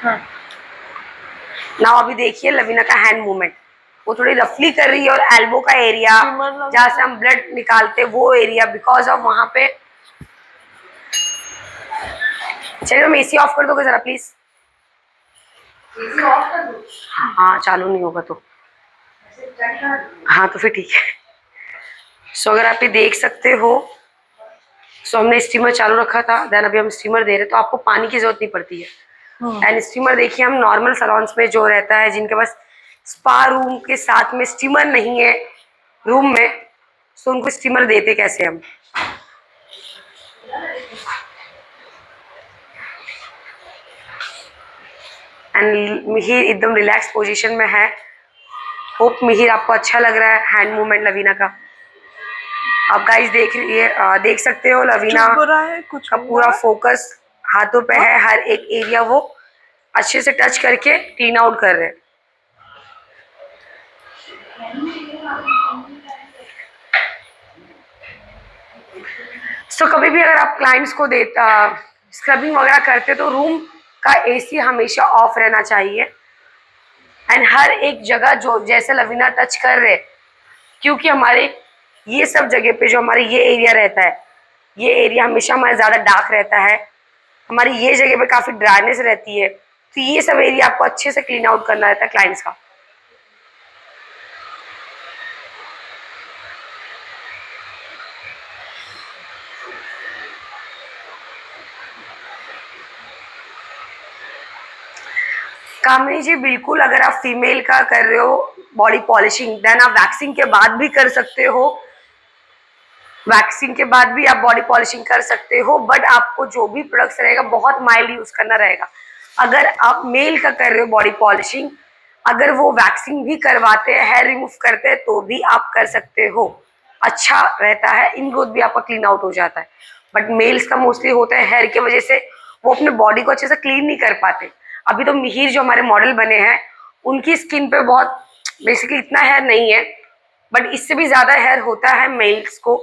Now अभी देखिए लवीना का हैंड मूवमेंट, वो थोड़ी रफली कर रही है और एल्बो का एरिया जहाँ से हम ब्लड निकालते वो एरिया, बिकॉज ऑफ वहां पे। चलिए हम एसी ऑफ कर दोगे जरा प्लीज। एसी ऑफ कर दो? हाँ चालू नहीं होगा तो हाँ तो फिर ठीक है। सो अगर आप ये देख सकते हो, सो हमने स्टीमर चालू रखा था, देन अभी हम स्टीमर दे रहे, तो आपको पानी की जरूरत नहीं पड़ती है। एंड स्टीमर देखिए, हम नॉर्मल सैलून्स में जो रहता है, जिनके पास स्पा रूम के साथ में स्टीमर नहीं है रूम में, सो उनको स्टीमर देते कैसे हम। एंड मिहिर एकदम रिलैक्स पोजीशन में है। होप मिहिर आपको अच्छा लग रहा है हैंड मूवमेंट लवीना का। आप गाइस देख सकते हो लवीना का पूरा फोकस हाथों पे है, हर एक एरिया वो अच्छे से टच करके क्लीन आउट कर रहे हैं। सो कभी भी अगर आप क्लाइंट्स को स्क्रबिंग वगैरह करते तो रूम का एसी हमेशा ऑफ रहना चाहिए। एंड हर एक जगह जो जैसे लवीना टच कर रहे, क्योंकि हमारे ये सब जगह पे जो हमारे ये एरिया रहता है, ये एरिया हमेशा हमारा ज़्यादा डार्क रहता है, हमारी ये जगह पे काफ़ी ड्राइनेस रहती है, तो ये सब एरिया आपको अच्छे से क्लीन आउट करना रहता है क्लाइंट्स का। कामिनी जी बिल्कुल, अगर आप फीमेल का कर रहे हो बॉडी पॉलिशिंग, देन आप वैक्सिंग के बाद भी कर सकते हो, वैक्सिंग के बाद भी आप बॉडी पॉलिशिंग कर सकते हो, बट आपको जो भी प्रोडक्ट्स रहेगा बहुत माइल्ड यूज करना रहेगा। अगर आप मेल का कर रहे हो बॉडी पॉलिशिंग, अगर वो वैक्सिंग भी करवाते हैं, हेयर रिमूव करते हैं, तो भी आप कर सकते हो, अच्छा रहता है, इनग्रोथ भी आपका क्लीन आउट हो जाता है। बट मेल्स का मोस्टली होता है हेयर की वजह से वो अपने बॉडी को अच्छे से क्लीन नहीं कर पाते। अभी तो मिहिर जो हमारे मॉडल बने हैं, उनकी स्किन पे बहुत बेसिकली इतना हेयर नहीं है, बट इससे भी ज्यादा हेयर होता है मेल्स को।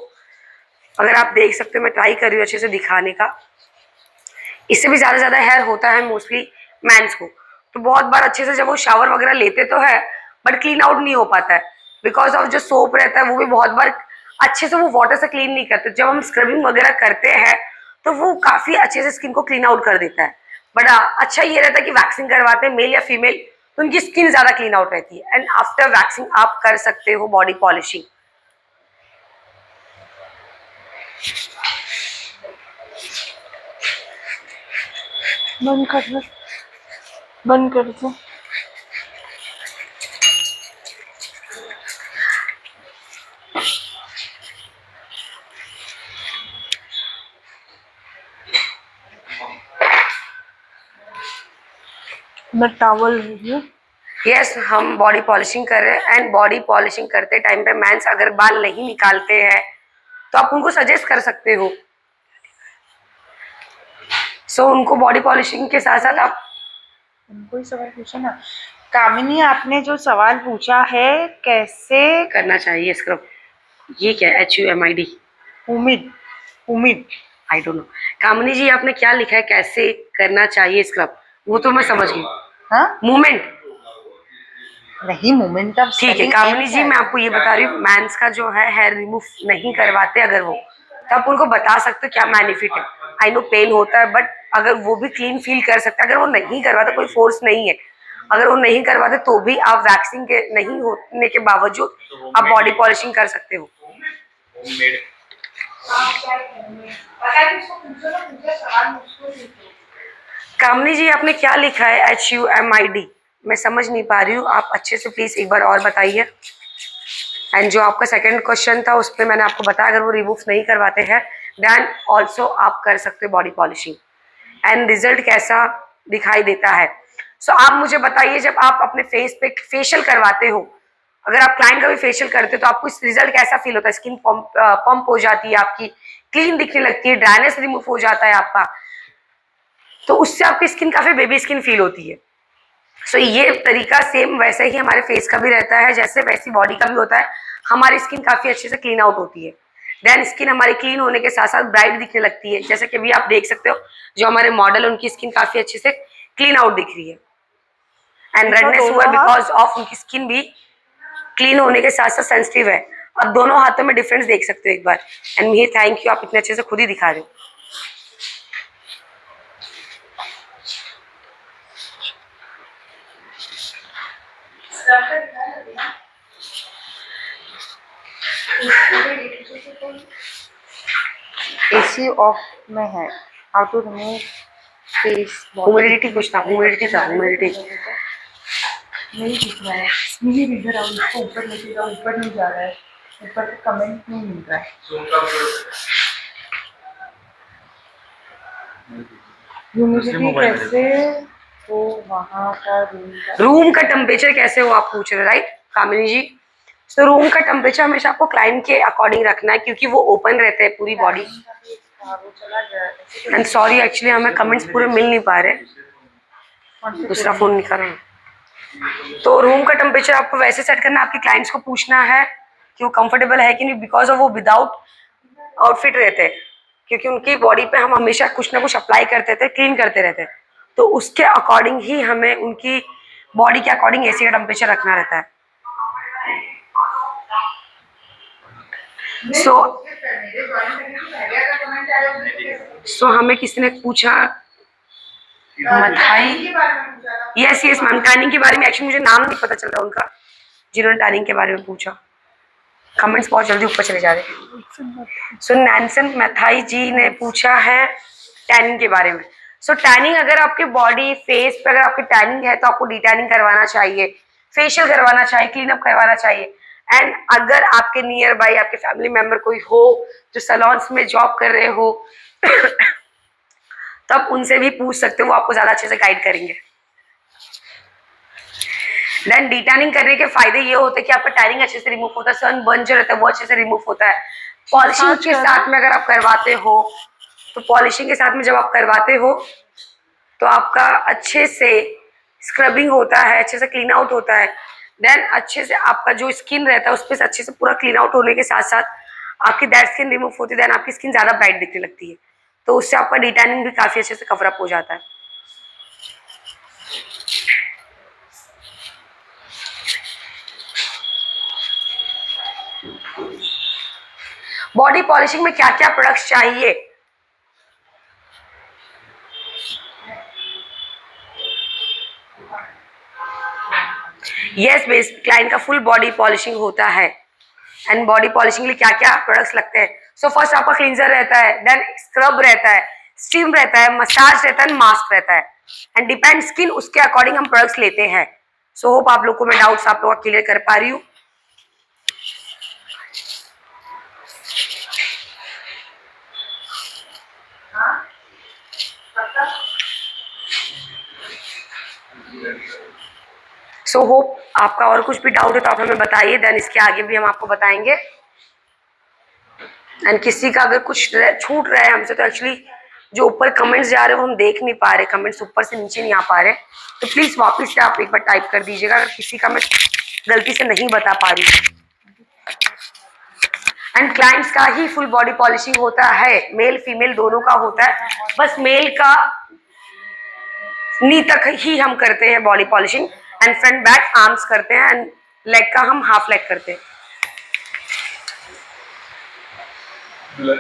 अगर आप देख सकते हो, मैं ट्राई कर रही हूँ अच्छे से दिखाने का, इससे भी ज्यादा हेयर होता है मोस्टली मैंस को। तो बहुत बार अच्छे से जब वो शावर वगैरह लेते तो है, बट क्लीन आउट नहीं हो पाता है, बिकॉज ऑफ जो सोप रहता है वो भी बहुत बार अच्छे से वो वाटर से क्लीन नहीं करते। जब हम स्क्रबिंग वगैरह करते हैं तो वो काफी अच्छे से स्किन को क्लीन आउट कर देता है। बट अच्छा ये रहता है कि वैक्सिंग करवाते हैं मेल या फीमेल, तो उनकी स्किन ज्यादा क्लीन आउट रहती है। एंड आफ्टर वैक्सिंग आप कर सकते हो बॉडी पॉलिशिंग। बंद कर दो, बंद कर दो। मैं टॉवल लूँ? यस, हम बॉडी पॉलिशिंग कर रहे हैं। एंड बॉडी पॉलिशिंग करते टाइम पे मेंस अगर बाल नहीं निकालते हैं तो आप उनको सजेस्ट कर सकते हो। सो उनको बॉडी पॉलिशिंग के साथ साथ आप उनको ही सवाल पूछा ना। कामिनी, आपने जो सवाल पूछा है कैसे करना चाहिए स्क्रब, ये क्या है HUMID? उम्मीद, उम्मीद आई डोंट नो। कामिनी जी आपने क्या लिखा है कैसे करना चाहिए स्क्रब, वो तो मैं समझ गई। हाँ मूवमेंट नहीं, मोमेंटम ठीक है। कामिनी जी मैं आपको ये बता रही हूँ, मेंस का जो है हेयर रिमूव नहीं करवाते अगर वो, तो आप उनको बता सकते हो क्या बेनिफिट है। आई नो पेन होता है, बट अगर वो भी क्लीन फील कर सकते हैं। अगर वो नहीं करवाते, कोई फोर्स नहीं है, अगर वो नहीं करवाते तो भी आप वैक्सिंग के नहीं होने के बावजूद आप बॉडी पॉलिशिंग कर सकते हो। कामनी जी आपने क्या लिखा है HUMID, मैं समझ नहीं पा रही हूँ, आप अच्छे से प्लीज एक बार और बताइए। एंड जो आपका सेकंड क्वेश्चन था उस पर मैंने आपको बताया, अगर वो रिमूव नहीं करवाते हैं देन ऑल्सो आप कर सकते हो बॉडी पॉलिशिंग। एंड रिजल्ट कैसा दिखाई देता है, सो आप मुझे बताइए। जब आप अपने फेस पे फेशियल करवाते हो, अगर आप क्लाइंट का भी फेशियल करते हो, तो आपको इस रिजल्ट कैसा फील होता है? स्किन पंप हो जाती है आपकी, क्लीन दिखने लगती है, ड्राइनेस रिमूव हो जाता है आपका, तो उससे आपकी स्किन काफी बेबी स्किन फील होती है। सो ये तरीका सेम वैसे ही हमारे फेस का भी रहता है, जैसे वैसी बॉडी का भी होता है। हमारी स्किन काफी अच्छे से क्लीन आउट होती है, देन स्किन हमारी क्लीन होने के साथ साथ ब्राइट दिखने लगती है। जैसे कि अभी आप देख सकते हो जो हमारे मॉडल, उनकी स्किन काफी अच्छे से क्लीन आउट दिख रही है एंड देखो रेडनेस हुआ दोनों हाथ। बिकॉज ऑफ उनकी स्किन भी क्लीन होने के साथ साथ सेंसिटिव है। आप दोनों हाथों में डिफरेंस देख सकते हो एक बार। एंड मिहिर थैंक यू, आप इतने अच्छे से खुद ही दिखा रहे हो। एसी ऑफ में है। How to remove face humidity कुछ था, ह्यूमिडिटी था, ह्यूमिडिटी। नहीं दिख रहा है, नहीं इधर आओ, इसको ऊपर लेके जाओ, ऊपर नहीं जा रहा है, ऊपर का कमेंट नहीं मिल रहा है। ह्यूमिडिटी कैसे तो वहाँ का रूम का टेम्परेचर कैसे हो आप पूछ रहे हो, राइट कामिनी जी? तो रूम का टेम्परेचर हमेशा आपको क्लाइंट के अकॉर्डिंग रखना है क्योंकि वो ओपन रहते हैं पूरी बॉडी। एंड सॉरी एक्चुअली हमें कमेंट्स पूरे मिल नहीं पा रहे, दूसरा फोन नहीं कर रहा हूँ। तो रूम का टेम्परेचर आपको वैसे सेट करना है, आपके क्लाइंट्स को पूछना है कि वो कंफर्टेबल है कि नहीं, बिकॉज ऑफ वो विदाउट आउटफिट रहते हैं क्योंकि उनकी बॉडी पे हम हमेशा कुछ ना कुछ अप्लाई करते थे, क्लीन करते रहते हैं। तो उसके अकॉर्डिंग ही हमें उनकी बॉडी के अकॉर्डिंग एसी का टेम्परेचर रखना रहता है। सो हमें किसी ने पूछा Mathai, yes yes ma'am, tanning के बारे में एक्चुअली मुझे नाम नहीं पता चल रहा उनका जिन्होंने टैनिंग के बारे में पूछा। कमेंट्स बहुत जल्दी ऊपर चले जा रहे हैं। सो नैनसन मैथाई जी ने पूछा है टैनिंग के बारे में। सो टैनिंग अगर आपके बॉडी फेस पे अगर आपकी टैनिंग है तो आपको डिटैनिंग करवाना चाहिए, फेशियल करवाना चाहिए, क्लीन अप करवाना चाहिए। एंड अगर आपके नियर बाई आपके फैमिली मेंबर कोई हो जो सैलून्स में जॉब कर रहे हो तो आप उनसे भी पूछ सकते हो, वो आपको ज्यादा अच्छे से गाइड करेंगे। देन डिटैनिंग करने के फायदे ये होते हैं कि आपका टैनिंग अच्छे से रिमूव होता है, सन बर्न जो रहता है वो अच्छे से रिमूव होता है। पॉलिशिंग के साथ में अगर आप करवाते हो तो पॉलिशिंग के साथ में जब आप करवाते हो तो आपका अच्छे से स्क्रबिंग होता है, अच्छे से क्लीन आउट होता है। देन अच्छे से आपका जो स्किन रहता है उस पर अच्छे से पूरा क्लीन आउट होने के साथ साथ आपकी डेड स्किन रिमूव होती है। देन आपकी स्किन ज्यादा ब्राइट दिखने लगती है, तो उससे आपका डिटैनिंग भी काफी अच्छे से कवर अप हो जाता है। बॉडी पॉलिशिंग में क्या क्या प्रोडक्ट्स चाहिए? यस बेस क्लाइंट का फुल बॉडी पॉलिशिंग होता है। एंड बॉडी पॉलिशिंग के लिए क्या क्या प्रोडक्ट्स लगते हैं? सो फर्स्ट आपका क्लींजर रहता है, देन स्क्रब रहता है, स्टीम रहता है, मसाज रहता है, मास्क रहता है। एंड डिपेंड स्किन, उसके अकॉर्डिंग हम प्रोडक्ट्स लेते हैं। सो होप आप लोग को मैं डाउट्स आप लोग क्लियर कर पा रही हूँ। सो होप आपका और कुछ भी डाउट है तो आप हमें बताइए, देन इसके आगे भी हम आपको बताएंगे। एंड किसी का अगर कुछ छूट रहा है हमसे तो एक्चुअली जो ऊपर कमेंट्स जा रहे हैं वो हम देख नहीं पा रहे, कमेंट्स ऊपर से नीचे नहीं आ पा रहे, तो प्लीज वापस से आप एक बार टाइप कर दीजिएगा अगर किसी का मैं गलती से नहीं बता पा रही हूँ। एंड क्लाइंट्स का ही फुल बॉडी पॉलिशिंग होता है, मेल फीमेल दोनों का होता है। बस मेल का नी तक ही हम करते हैं body polishing, and front back arms करते हैं, एंड लेग का हम हाफ लेग करते हैं।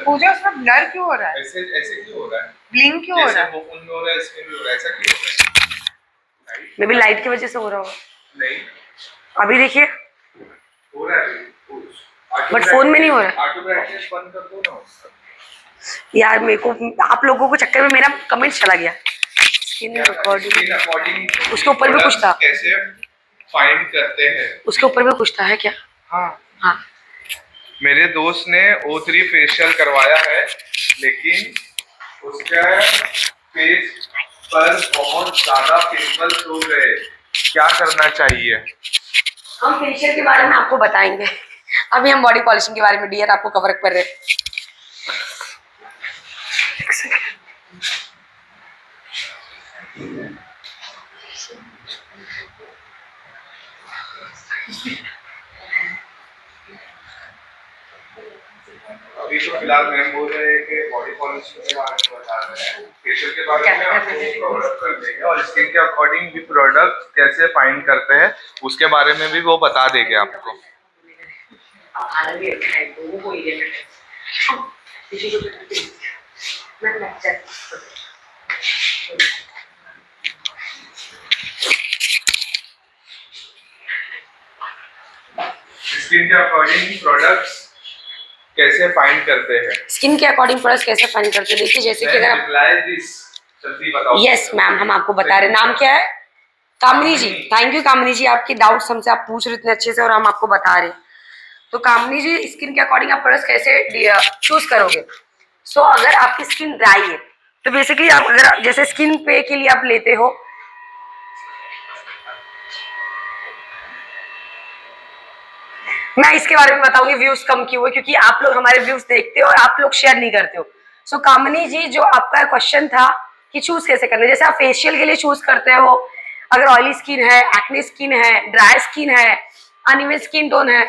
पूजा उसमें ब्लर क्यों हो रहा है? ऐसे ऐसे क्यों हो रहा है? ब्लिंक क्यों हो रहा है? वो फोन में हो रहा है, इसमें भी हो रहा है, ऐसा क्यों हो रहा है? मे बी लाइट की वजह से हो रहा होगा। नहीं, अभी देखिए हो रहा है बट फोन में नहीं हो रहा। ऑटो ब्राइटनेस बंद कर दो ना। यार मेरे को आप लोगों को चक्कर में मेरा कमेंट चला गया। उसके ऊपर भी कुछ था, कैसे फाइंड करते हैं? उसके ऊपर भी कुछ था है क्या? हाँ हाँ मेरे दोस्त ने O3 फेशियल करवाया है, लेकिन उसका फेस पर बहुत ज्यादा पिंपल्स हो गए, क्या करना चाहिए? हम फेशियल के बारे में आपको बताएंगे, अभी हम बॉडी पॉलिशिंग के बारे में डियर आपको कवर कर रहे हैं। अभी तो फिलहाल मैम बोल रहे हैं कि बॉडी पॉलिशिंग के बारे में बता रहे हैं, फेशियल के बारे में आपको प्रोडक्ट कर देंगे और स्किन के अकॉर्डिंग भी प्रोडक्ट कैसे फाइंड करते हैं उसके बारे में भी वो बता देंगे आपको। स्किन के अकॉर्डिंग प्रोडक्ट्स कैसे फाइंड करते हैं? स्किन के अकॉर्डिंग प्रोडक्ट्स कैसे फाइंड करते हैं? देखिए जैसे कि अगर जल्दी बताओ। यस मैम, हम आपको बता रहे हैं। नाम क्या है? कामिनी जी। थैंक यू कामिनी जी, आपकी डाउट्स हमसे आप पूछ रहे इतने अच्छे से और हम आपको बता रहे हैं। तो कामिनी जी, स्किन के अकॉर्डिंग आप प्रोडक्ट्स कैसे चूज करोगे? सो अगर आपकी स्किन ड्राई है तो बेसिकली आप अगर जैसे स्किन पे के लिए आप लेते हो, मैं इसके बारे में बताऊंगी व्यूज कम क्यों है, क्योंकि आप लोग हमारे व्यूज देखते हो और आप लोग शेयर नहीं करते हो। सो कामिनी जी, जो आपका क्वेश्चन था कि चूज कैसे करना है, जैसे आप फेशियल के लिए चूज करते हो, अगर ऑयली स्किन है, एक्ने स्किन है, ड्राई स्किन है, अनइवन स्किन टोन है,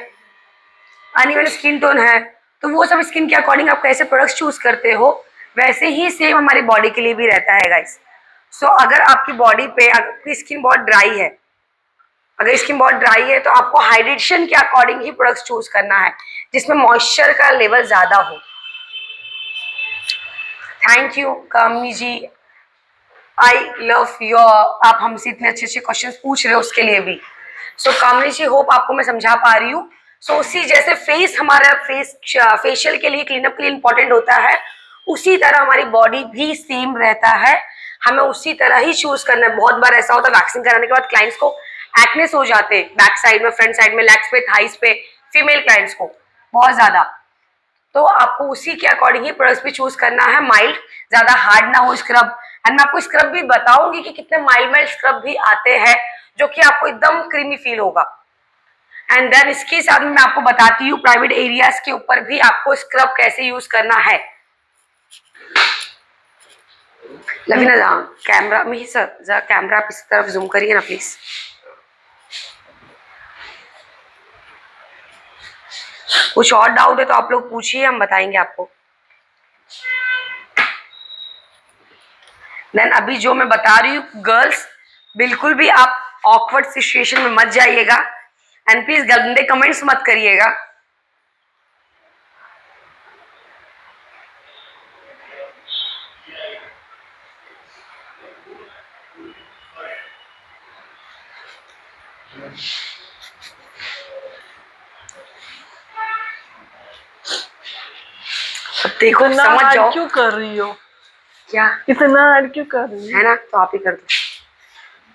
अनइवन स्किन टोन है, तो वो सब स्किन के अकॉर्डिंग आप कैसे प्रोडक्ट्स चूज करते हो, वैसे ही सेम हमारी बॉडी के लिए भी रहता है गाइस। सो अगर आपकी बॉडी पे आपकी स्किन बहुत ड्राई है, अगर स्किन बहुत ड्राई है तो आपको हाइड्रेशन के अकॉर्डिंग ही प्रोडक्ट्स चूज करना है जिसमें मॉइस्चर का लेवल ज्यादा हो। Thank you Kamini ji, I love your, आप हमसे इतने अच्छे अच्छे क्वेश्चंस पूछ रहे हो उसके लिए भी। सो कामिनी जी, होप आपको मैं समझा पा रही हूँ। सो उसी जैसे फेस हमारा फेशियल के लिए क्लीनअप के लिए इंपॉर्टेंट होता है, उसी तरह हमारी बॉडी भी सेम रहता है, हमें उसी तरह ही चूज करना है। बहुत बार ऐसा होता है वैक्सिंग कराने के बाद क्लाइंट्स को एक्नेस हो जाते हैं, बैक साइड में, फ्रंट साइड में, लेग्स पे, थाइस पे, फीमेल क्लाइंट्स को बहुत ज्यादा। तो आपको उसी के अकॉर्डिंग ही प्रोडक्ट्स भी चूज करना है, माइल्ड, ज्यादा हार्ड ना हो स्क्रब। एंड मैं आपको स्क्रब भी बताऊंगी कि कितने माइल्ड स्क्रब भी आते हैं जो कि आपको एकदम क्रीमी फील होगा। एंड देन इसके साथ मैं आपको बताती हूँ प्राइवेट एरियाज के ऊपर भी आपको स्क्रब कैसे यूज करना है। लवीना जहाँ कैमरा में ही सर, जरा कैमरा आप इस तरफ जूम करिए ना प्लीज। कुछ और डाउट है तो आप लोग पूछिए, हम बताएंगे आपको। देन अभी जो मैं बता रही हूँ गर्ल्स, बिल्कुल भी आप ऑकवर्ड सिचुएशन में मत जाइएगा एंड प्लीज गंदे कमेंट्स मत करिएगा। देखो समझ जाओ क्यों कर रही हो, क्या इतना हार्ड क्यों कर रही हो? है ना, तो आप ही कर दो।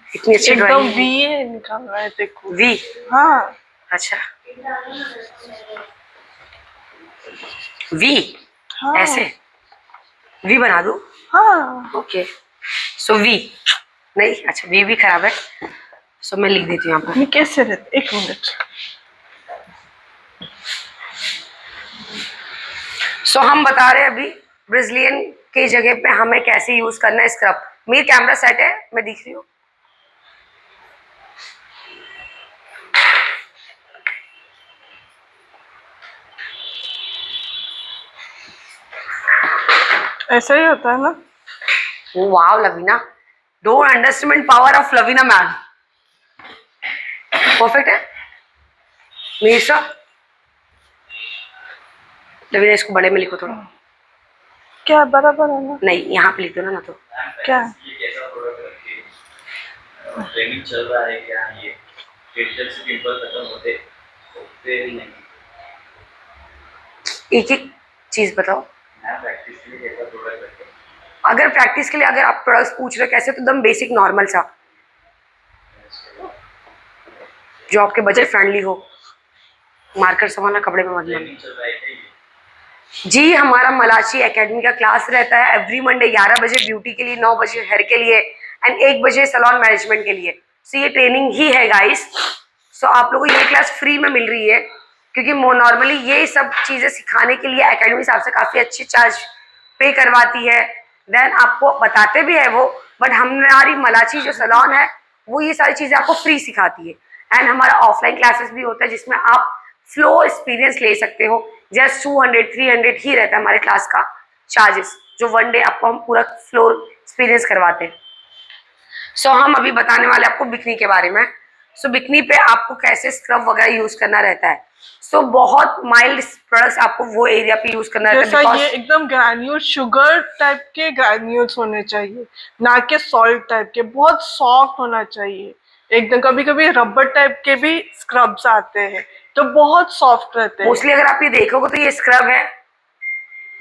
इतनी अच्छी एकदम ड्राइंग वी है निकालना है देखो। वी, हाँ अच्छा वी, हाँ ऐसे वी बना दो। हाँ ओके, सो वी नहीं, अच्छा वी भी खराब है, सो मैं लिख देती हूँ यहाँ पर। ये कैसे रहते, एक मिनट। सो हम बता रहे हैं अभी ब्राजीलियन के जगह पे हमें कैसे यूज करना है स्क्रब। मेरी कैमरा सेट है, मैं दिख रही हूँ। ऐसा ही होता है ना। Wow Lavina, don't underestimate power of Lavina ma'am, perfect है मीशा। लवीना इसको बड़े में लिखो थोड़ा। क्या बराबर है ना? नहीं, यहाँ पे लिख दो ना तो। क्या ट्रेनिंग चल रहा है क्या? ये फेशियल से पिंपल खत्म होते नहीं। एक एक चीज बताओ। मैं प्रैक्टिस के लिए कैसा प्रोडक्ट रखते हैं? अगर प्रैक्टिस के लिए अगर आप प्रोडक्ट्स पूछ रहे हो कैसे, तो एकदम बेसिक नॉर्मल सा जो आपके बजट फ्रेंडली हो। मार्कर संभालना, कपड़े में मत लेना। ट्रेनिंग चल रहा है क्या ये? जी, हमारा मलाची एकेडमी का क्लास रहता है एवरी मंडे 11 बजे ब्यूटी के लिए, 9 बजे हेयर के लिए एंड 1 बजे सैलून मैनेजमेंट के लिए। सो ये ट्रेनिंग ही है गाइस। सो आप लोगों को ये क्लास फ्री में मिल रही है क्योंकि नॉर्मली ये सब चीजें सिखाने के लिए एकेडमी साहब से काफी अच्छी चार्ज पे करवाती है। देन आपको बताते भी है वो, बट हमारी मलाची जो सैलून है वो ये सारी चीजें आपको फ्री सिखाती है। एंड हमारा ऑफलाइन क्लासेस भी होता है जिसमें आप फ्लो एक्सपीरियंस ले सकते हो जस्ट 200-300 ही रहता है हमारे क्लास का चार्जेस, जो 1 डे आपको हम पूरा फ्लोर एक्सपीरियंस करवाते हैं। सो हम अभी बताने वाले आपको बिकनी के बारे में। सो बिकनी पे आपको कैसे स्क्रब वगैरह यूज करना रहता है। सो बहुत माइल्ड प्रोडक्ट्स आपको वो एरिया पे यूज करना रहता जैसा है। ये एकदम ग्रैन्यूल शुगर टाइप के ग्रैन्यूल्स होने चाहिए, ना कि सॉल्ट टाइप के। बहुत सॉफ्ट होना चाहिए एकदम। कभी कभी रबर टाइप के भी स्क्रब्स आते हैं तो बहुत सॉफ्ट रहते हैं। मोस्टली अगर आप ये देखोगे तो ये स्क्रब है,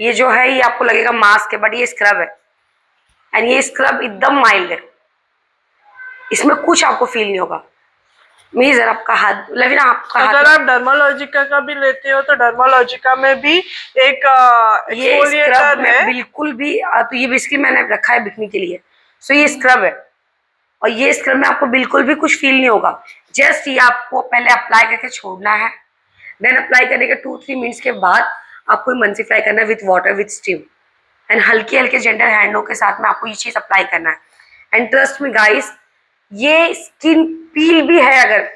ये जो है ये आपको लगेगा मास्क है, बट ये स्क्रब है। एंड ये स्क्रब एकदम माइल्ड है, इसमें कुछ आपको फील नहीं होगा। मेजर आपका हाथ, लेकिन आपका हाथ, अगर आप डर्मालॉजिका का भी लेते हो तो डर्मालॉजिका में भी एक ये एक्सफोलिएटर स्क्रब है। में बिल्कुल भी तो ये बेसिकली मैंने रखा है बिकनी के लिए। सो ये स्क्रब है, और ये स्क्रब में आपको बिल्कुल भी कुछ फील नहीं होगा। जस्ट ये आपको पहले अप्लाई करके छोड़ना है, देन अप्लाई करने के 2-3 मिनट्स के बाद आपको मंसीफाई करना है with water with steam, and हल्के हल्के जेंटल हैंडों के साथ में आपको ये चीज अप्लाई करना है। एंड ट्रस्ट में गाइस, ये स्किन पील भी है अगर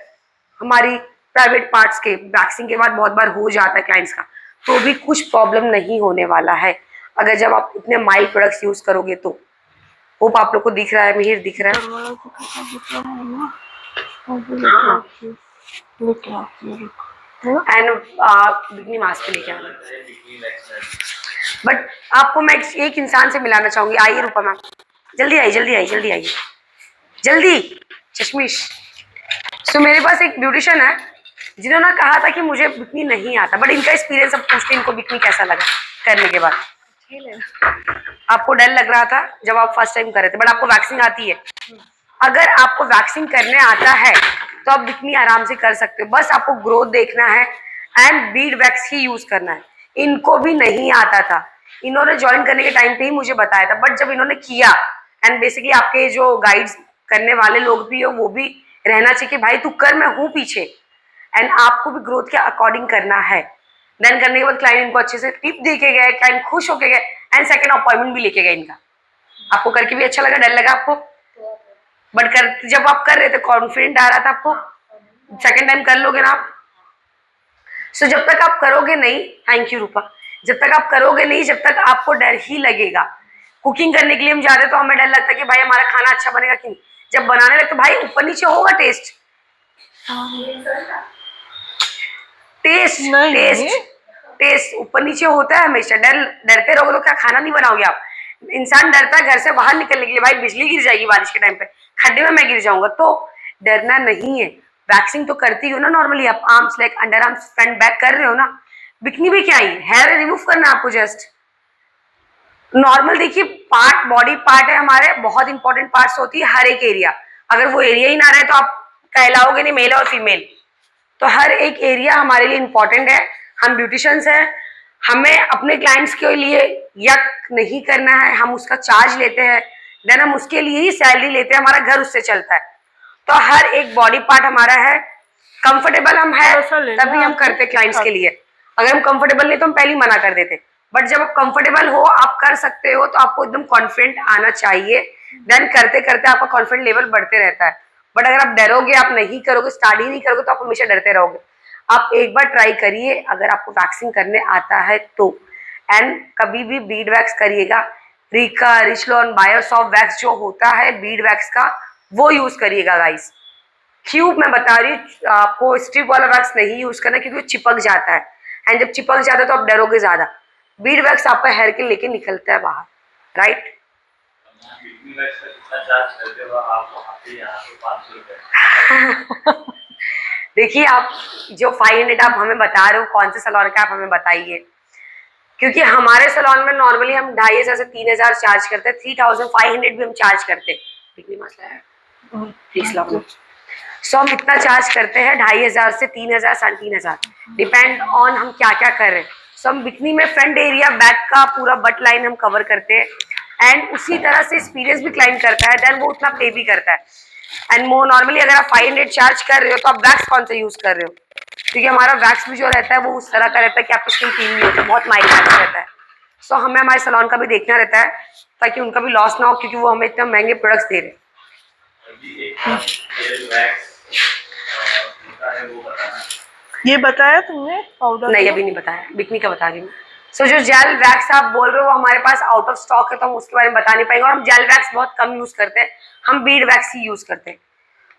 हमारी प्राइवेट पार्ट्स के वैक्सिंग के बाद बहुत बार हो जाता है क्लाइंट्स का, तो भी कुछ प्रॉब्लम नहीं होने वाला है अगर जब आप इतने माइल्ड प्रोडक्ट्स यूज करोगे तो। होप आप लोग को दिख रहा है, मिहिर दिख रहा है। एंड बिकनी मास्क पे लेके आना। बिकनी वैक्स बट आपको मैं एक इंसान से मिलाना चाहूंगी। आइए रूपा मैम, जल्दी आइए जल्दी आइए जल्दी आइए जल्दी। चश्मिश, सो मेरे पास एक ब्यूटिशियन है जिन्होंने कहा था कि मुझे बिकनी नहीं आता, बट इनका एक्सपीरियंस अब पूछते इनको बिकनी कैसा लगा करने के बाद। आपको डर लग रहा था जब आप फर्स्ट टाइम कर रहे थे, बट आपको वैक्सिंग आती है। अगर आपको वैक्सिंग करने आता है तो आप बिकनी आराम से कर सकते हो, बस आपको ग्रोथ देखना है and Beed wax he use करना है। इनको भी नहीं आता था, इन्होंने ज्वाइन करने के टाइम पे ही मुझे बताया था, बट जब इन्होंने किया, एंड बेसिकली आपके जो गाइड्स करने वाले लोग भी हो वो भी रहना चाहिए कि भाई तू कर, मैं हूँ पीछे, एंड आपको भी ग्रोथ के अकॉर्डिंग करना है। देन करने के बाद क्लाइंट इनको अच्छे से टिप दे के गए, क्लाइंट खुश होके गए, एंड सेकंड अपॉइंटमेंट भी लेके गए इनका। आपको करके भी अच्छा लगा, डर लगा आपको, बट कर जब आप कर रहे थे कॉन्फिडेंट आ रहा था आपको, सेकंड टाइम कर लोगे ना आप। सो जब तक आप करोगे नहीं, थैंक यू रूपा, जब तक आप करोगे नहीं, जब तक आपको डर ही लगेगा। कुकिंग करने के लिए हम जाते तो हमें डर लगता है कि भाई हमारा खाना अच्छा बनेगा कि नहीं। जब बनाने लगते भाई ऊपर नीचे होगा टेस्ट, टेस्ट नहीं। टेस्ट टेस्ट ऊपर नीचे होता है हमेशा। डरते रहोगे तो क्या खाना नहीं बनाओगे आप। इंसान डरता है घर से बाहर निकलने के लिए, भाई बिजली गिर जाएगी बारिश के टाइम पे, खड्डे में मैं गिर जाऊंगा, तो डरना नहीं है। वैक्सिंग तो करती हो ना नॉर्मली, आप arms leg under arms front back कर रहे हो ना। बिकनी भी क्या ही, हेयर रिमूव करना है आपको जस्ट नॉर्मल। देखिए पार्ट, बॉडी पार्ट है हमारे, बहुत इंपॉर्टेंट पार्ट्स होती है हर एक एरिया। अगर वो एरिया ही ना रहे तो आप कहलाओगे नहीं मेल और फीमेल। तो हर एक एरिया हमारे लिए इंपॉर्टेंट है। हम ब्यूटिशियंस हैं, हमें अपने क्लाइंट्स के लिए यक नहीं करना है, हम उसका चार्ज लेते हैं, देन हम उसके लिए ही सैलरी लेते हैं, हमारा घर उससे चलता है। तो हर एक बॉडी पार्ट हमारा है, कंफर्टेबल हम है तभी हम करते क्लाइंट्स के लिए। अगर हम कंफर्टेबल नहीं तो हम पहले ही मना कर देते, बट जब आप कंफर्टेबल हो, आप कर सकते हो, तो आपको एकदम कॉन्फिडेंट आना चाहिए। देन करते करते आपका कॉन्फिडेंट लेवल बढ़ते रहता है। बट अगर आप डरोगे, आप नहीं करोगे, स्टार्ट ही नहीं करोगे, तो आप हमेशा डरते रहोगे। आप एक बार ट्राई करिए अगर आपको वैक्सिंग करने आता है तो, एंड कभी भी बीड वैक्स करिएगा। रिका, रिचलॉन, बायोसॉफ्ट वैक्स जो होता है बीड वैक्स का, वो यूज करिएगा गाइस। क्यों मैं बता रही हूँ आपको, स्ट्रिप वाला वैक्स नहीं यूज करना, क्योंकि वो चिपक जाता है, एंड जब चिपक जाता है तो आप डरोगे ज्यादा। बीड वैक्स आपका हेयर के लेके निकलता है बाहर, राइट। बिकनी वैक्स का कितना चार्ज करते हो आप वहाँ पे? यहाँ पे 500 रुपये। देखिए आप जो 500 आप हमें बता रहे हो, कौन से सैलून का आप हमें बताइए, क्योंकि हमारे सैलून में नॉर्मली हम 2500 से 3000 चार्ज करते हैं, 3500 भी हम चार्ज करते हैं। सो हम इतना चार्ज करते हैं, 2500 से 3000, 3500, डिपेंड ऑन हम क्या क्या कर रहे हैं। सो हम बिकनी में फ्रंट एरिया, बैक का पूरा बट लाइन हम कवर करते हैं, एंड उसी तरह से एक्सपीरियंस भी क्लाइंट करता है, देन वो उतना पे भी करता है। एंड मोर नॉर्मली अगर आप 500 चार्ज कर रहे हो तो आप वैक्स कौन सा यूज कर रहे हो, क्योंकि हमारा वैक्स भी जो रहता है वो उस तरह का रहता है कि आपकी स्किन फील नहीं होती, बहुत माइल्ड वैक्स रहता है। सो हमें हमारे सैलून का भी देखना रहता है ताकि उनका भी लॉस ना हो, क्योंकि वो हमें इतना महंगे प्रोडक्ट्स दे रहे हैं। अभी एक हेयर वैक्स होता है वो बताना। ये बताया तुमने पाउडर? नहीं अभी नहीं बताया, बिकनी का बता रही हूँ। सो जो जेल वैक्स आप बोल रहे हो वो हमारे पास आउट ऑफ स्टॉक है, तो हम उसके बारे में बता नहीं पाएंगे। और हम जेल वैक्स बहुत कम यूज करते हैं, हम बीड वैक्स ही यूज करते हैं।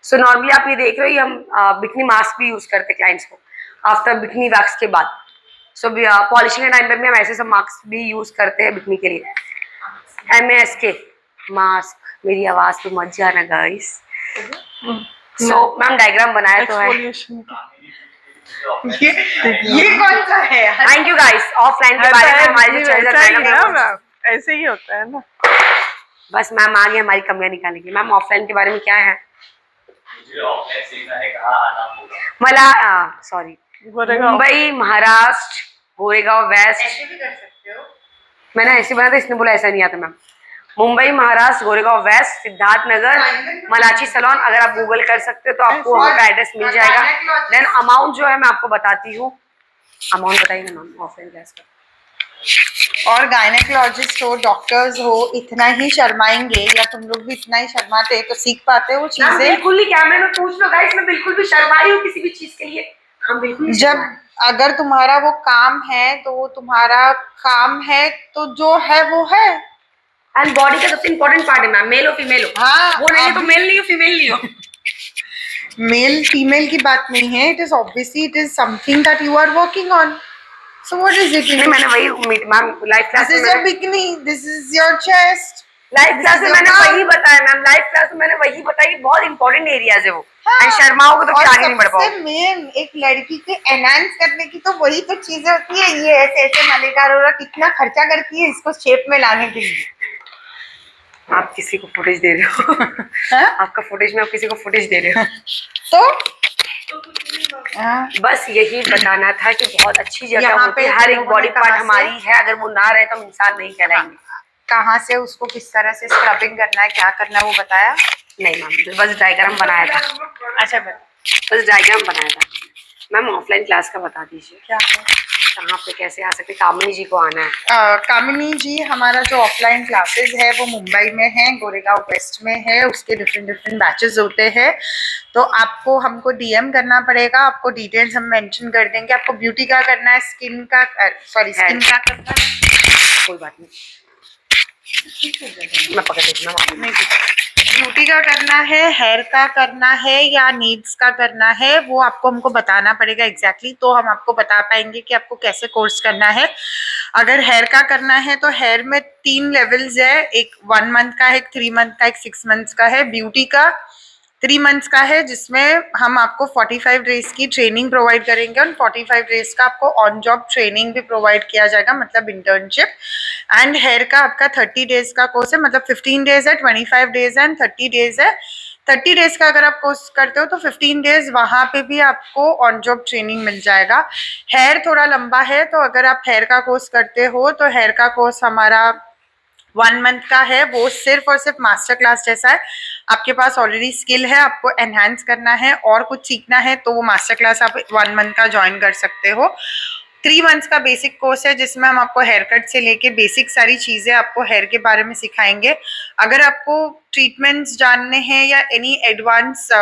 सो नॉर्मली आप ये देख रहे हो, ये हम बिकनी मास्क भी यूज करते हैं क्लाइंट्स को आफ्टर बिकनी वैक्स के बाद। सो पॉलिशिंग के टाइम पे भी हम ऐसे सब मास्क भी यूज करते हैं बिकनी के लिए। MASK mask. मेरी आवाज पे मत जाना गाइस। सो मैम डायग्राम बनाया तो है। एक्सफोलिएशन ये कौन सा है? Thank you guys. ऑफलाइन के बारे में हमारी जो चर्चा ऐसा ही मैडम है है वो- मैम, ऐसे ही होता है ना। बस मैम आगे हमारी कमियां निकालने की। मैम ऑफलाइन के बारे में क्या है? मुझे ऑफलाइन सीखना है, कहाँ आना होगा? मला सॉरी गोरेगांव। मुंबई, महाराष्ट्र, गोरेगांव वेस्ट। ऐसे भी कर सकते हो। मैंने ऐसे बना था, इसने बोला ऐसा नहीं आता ma'am. Mumbai, Maharashtra, Goregaon waste, Siddharth Nagar, मलाची salon. अगर आप गूगल कर सकते हो तो आपको वहाँ का एड्रेस मिल जाएगा। देन अमाउंट जो है मैं आपको बताती हूँ। अमाउंट बताइए ना मैम ऑफलाइन क्लास का। और गायनेकोलॉजिस्ट हो, डॉक्टर्स हो, इतना ही शर्माएंगे या तुम लोग भी इतना ही शर्माते तो सीख पाते हो मैम चीजें? बिल्कुल ही कैमरे में पूछ लो गाइस, मैं बिल्कुल भी शर्माई हूँ किसी भी चीज के लिए। हम बिल्कुल नहीं जब शर्माए। अगर तुम्हारा वो काम है तो वो तुम्हारा काम है, तो जो है वो है। एंड बॉडी का सबसे इंपॉर्टेंट पार्ट है मैम, मेल हो फीमेल हो। हाँ, वो नहीं है तो अभी- मेल नहीं हो फीमेल नहीं हो। मेल फीमेल की बात नहीं है, it is obviously it is something that you are working on. So what is it? नहीं मैंने वही मैम लाइव क्लास दिस में is your bikini, this is your chest. Live class में मैंने वही बताया मैम। लाइव क्लास में मैंने वही बताया, बहुत इंपॉर्टेंट एरियाज है वो। एंड शर्माओगे तो फिर आगे नहीं बढ़ सबसे पाओगे। मेन एक लड़की के एनहांस करने की तो वही तो चीजें होती है। ये ऐसे ऐसे मलेदार और कितना खर्चा करती है इसको शेप में लाने के लिए। आप किसी को फुटेज दे रहे हो। हाँ? आपका फुटेज में आप किसी को फुटेज दे रहे हो। तो हाँ, बस यही बताना था कि बहुत अच्छी जगह यहाँ होती है, पे हर एक लोगों बॉडी ने पार्ट कहा से- हमारी है। अगर वो ना रहे तो हम इंसान नहीं कहलाएंगे। कहाँ से उसको किस तरह से स्क्रबिंग करना है, क्या करना है, वो बताया? नहीं मैम बस डायग्राम बनाया था। अच्छा बता। बस डायग्राम बनाया था मैम। ऑफलाइन क्लास का बता दीजिए, क्या है? कहाँ पे कैसे आ सकते? कामिनी जी को आना है। कामिनी जी, हमारा जो ऑफलाइन क्लासेस है वो मुंबई में है, गोरेगांव वेस्ट में है। उसके डिफरेंट डिफरेंट बैचेस होते हैं। तो आपको हमको डीएम करना पड़ेगा, आपको डिटेल्स हम मेंशन कर देंगे। आपको ब्यूटी का करना है, स्किन का स्किन का करना है, कोई बात नहीं, मैं पकड़ लेती हूँ मैम। नहीं ब्यूटी का करना है, हेयर का करना है या नीड्स का करना है, वो आपको हमको बताना पड़ेगा एग्जैक्टली। तो हम आपको बता पाएंगे कि आपको कैसे कोर्स करना है। अगर हेयर का करना है तो हेयर में 3 लेवल्स है, एक 1 मंथ का है, एक 3 मंथ का, एक 6 मंथ्स का है। ब्यूटी का 3 मंथ्स का है, जिसमें हम आपको 45 डेज की ट्रेनिंग प्रोवाइड करेंगे और 45 डेज का आपको ऑन जॉब ट्रेनिंग भी प्रोवाइड किया जाएगा, मतलब इंटर्नशिप। एंड हेयर का आपका 30 डेज का कोर्स है, मतलब 15 डेज है, 25 डेज है एंड 30 डेज है। 30 डेज का अगर आप कोर्स करते हो तो 15 डेज वहाँ पे भी आपको ऑन जॉब ट्रेनिंग मिल जाएगा। हेयर थोड़ा लंबा है, तो अगर आप हेयर का कोर्स करते हो तो हेयर का कोर्स हमारा 1 मंथ का है। वो सिर्फ और सिर्फ मास्टर क्लास जैसा है। आपके पास ऑलरेडी स्किल है, आपको एनहांस करना है और कुछ सीखना है तो वो मास्टर क्लास आप 1 मंथ का ज्वाइन कर सकते हो। 3 मंथ्स का बेसिक कोर्स है, जिसमें हम आपको हेयर कट से लेके बेसिक सारी चीज़ें आपको हेयर के बारे में सिखाएंगे। अगर आपको ट्रीटमेंट्स जानने हैं या any advance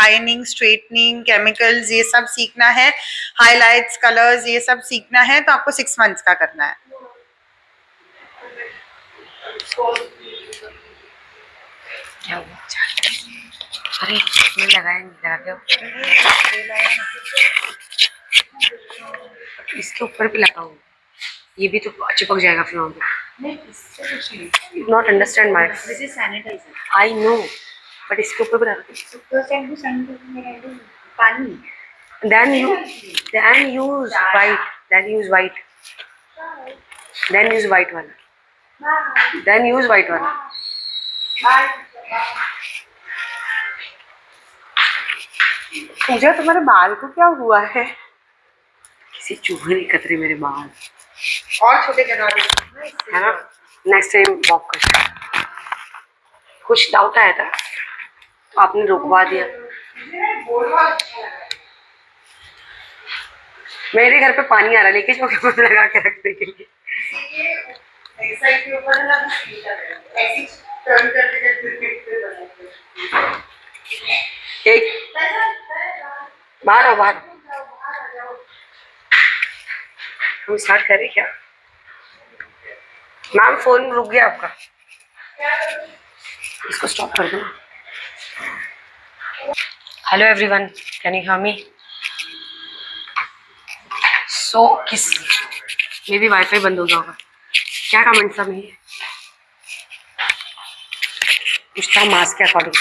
ironing, straightening, chemicals, ये सब सीखना है, हाईलाइट्स, कलर्स, ये सब सीखना है, तो आपको 6 मंथ्स का करना है। क्या हुआ? अरे नहीं लगाया, नहीं लगा के इसके ऊपर भी लगाओ, ये भी तो चिपक जाएगा फिर वहाँ पे। Not understand my, this is sanitizer. I know, but इसके ऊपर भी लगा दो। पानी then use white, then use white वाला। पूजा, तुम्हारे बाल को क्या हुआ है? किसी चूहे ने कतरे मेरे बाल, और छोटे करवा दो, है ना। नेक्स्ट टाइम वॉक कर। कुछ डाउट आया था तो आपने रुकवा दिया। मेरे घर पे पानी आ रहा है, लेकिन चौके पर लगा के रखने के लिए। एक बाहर आओ, बाहर। हम स्टार्ट करें क्या? मैम फोन रुक गया आपका, इसको स्टॉप कर दो। Hello everyone, can you hear me? So किस मे भी वाईफाई बंद हो गया होगा। क्या कमेंट था मेरे? कुछ था मास्क के अकॉर्डिंग।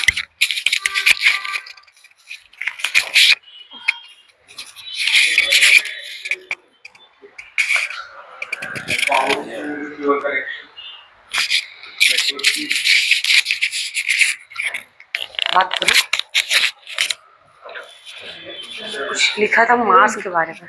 बात करो, कुछ लिखा था मास्क के बारे में।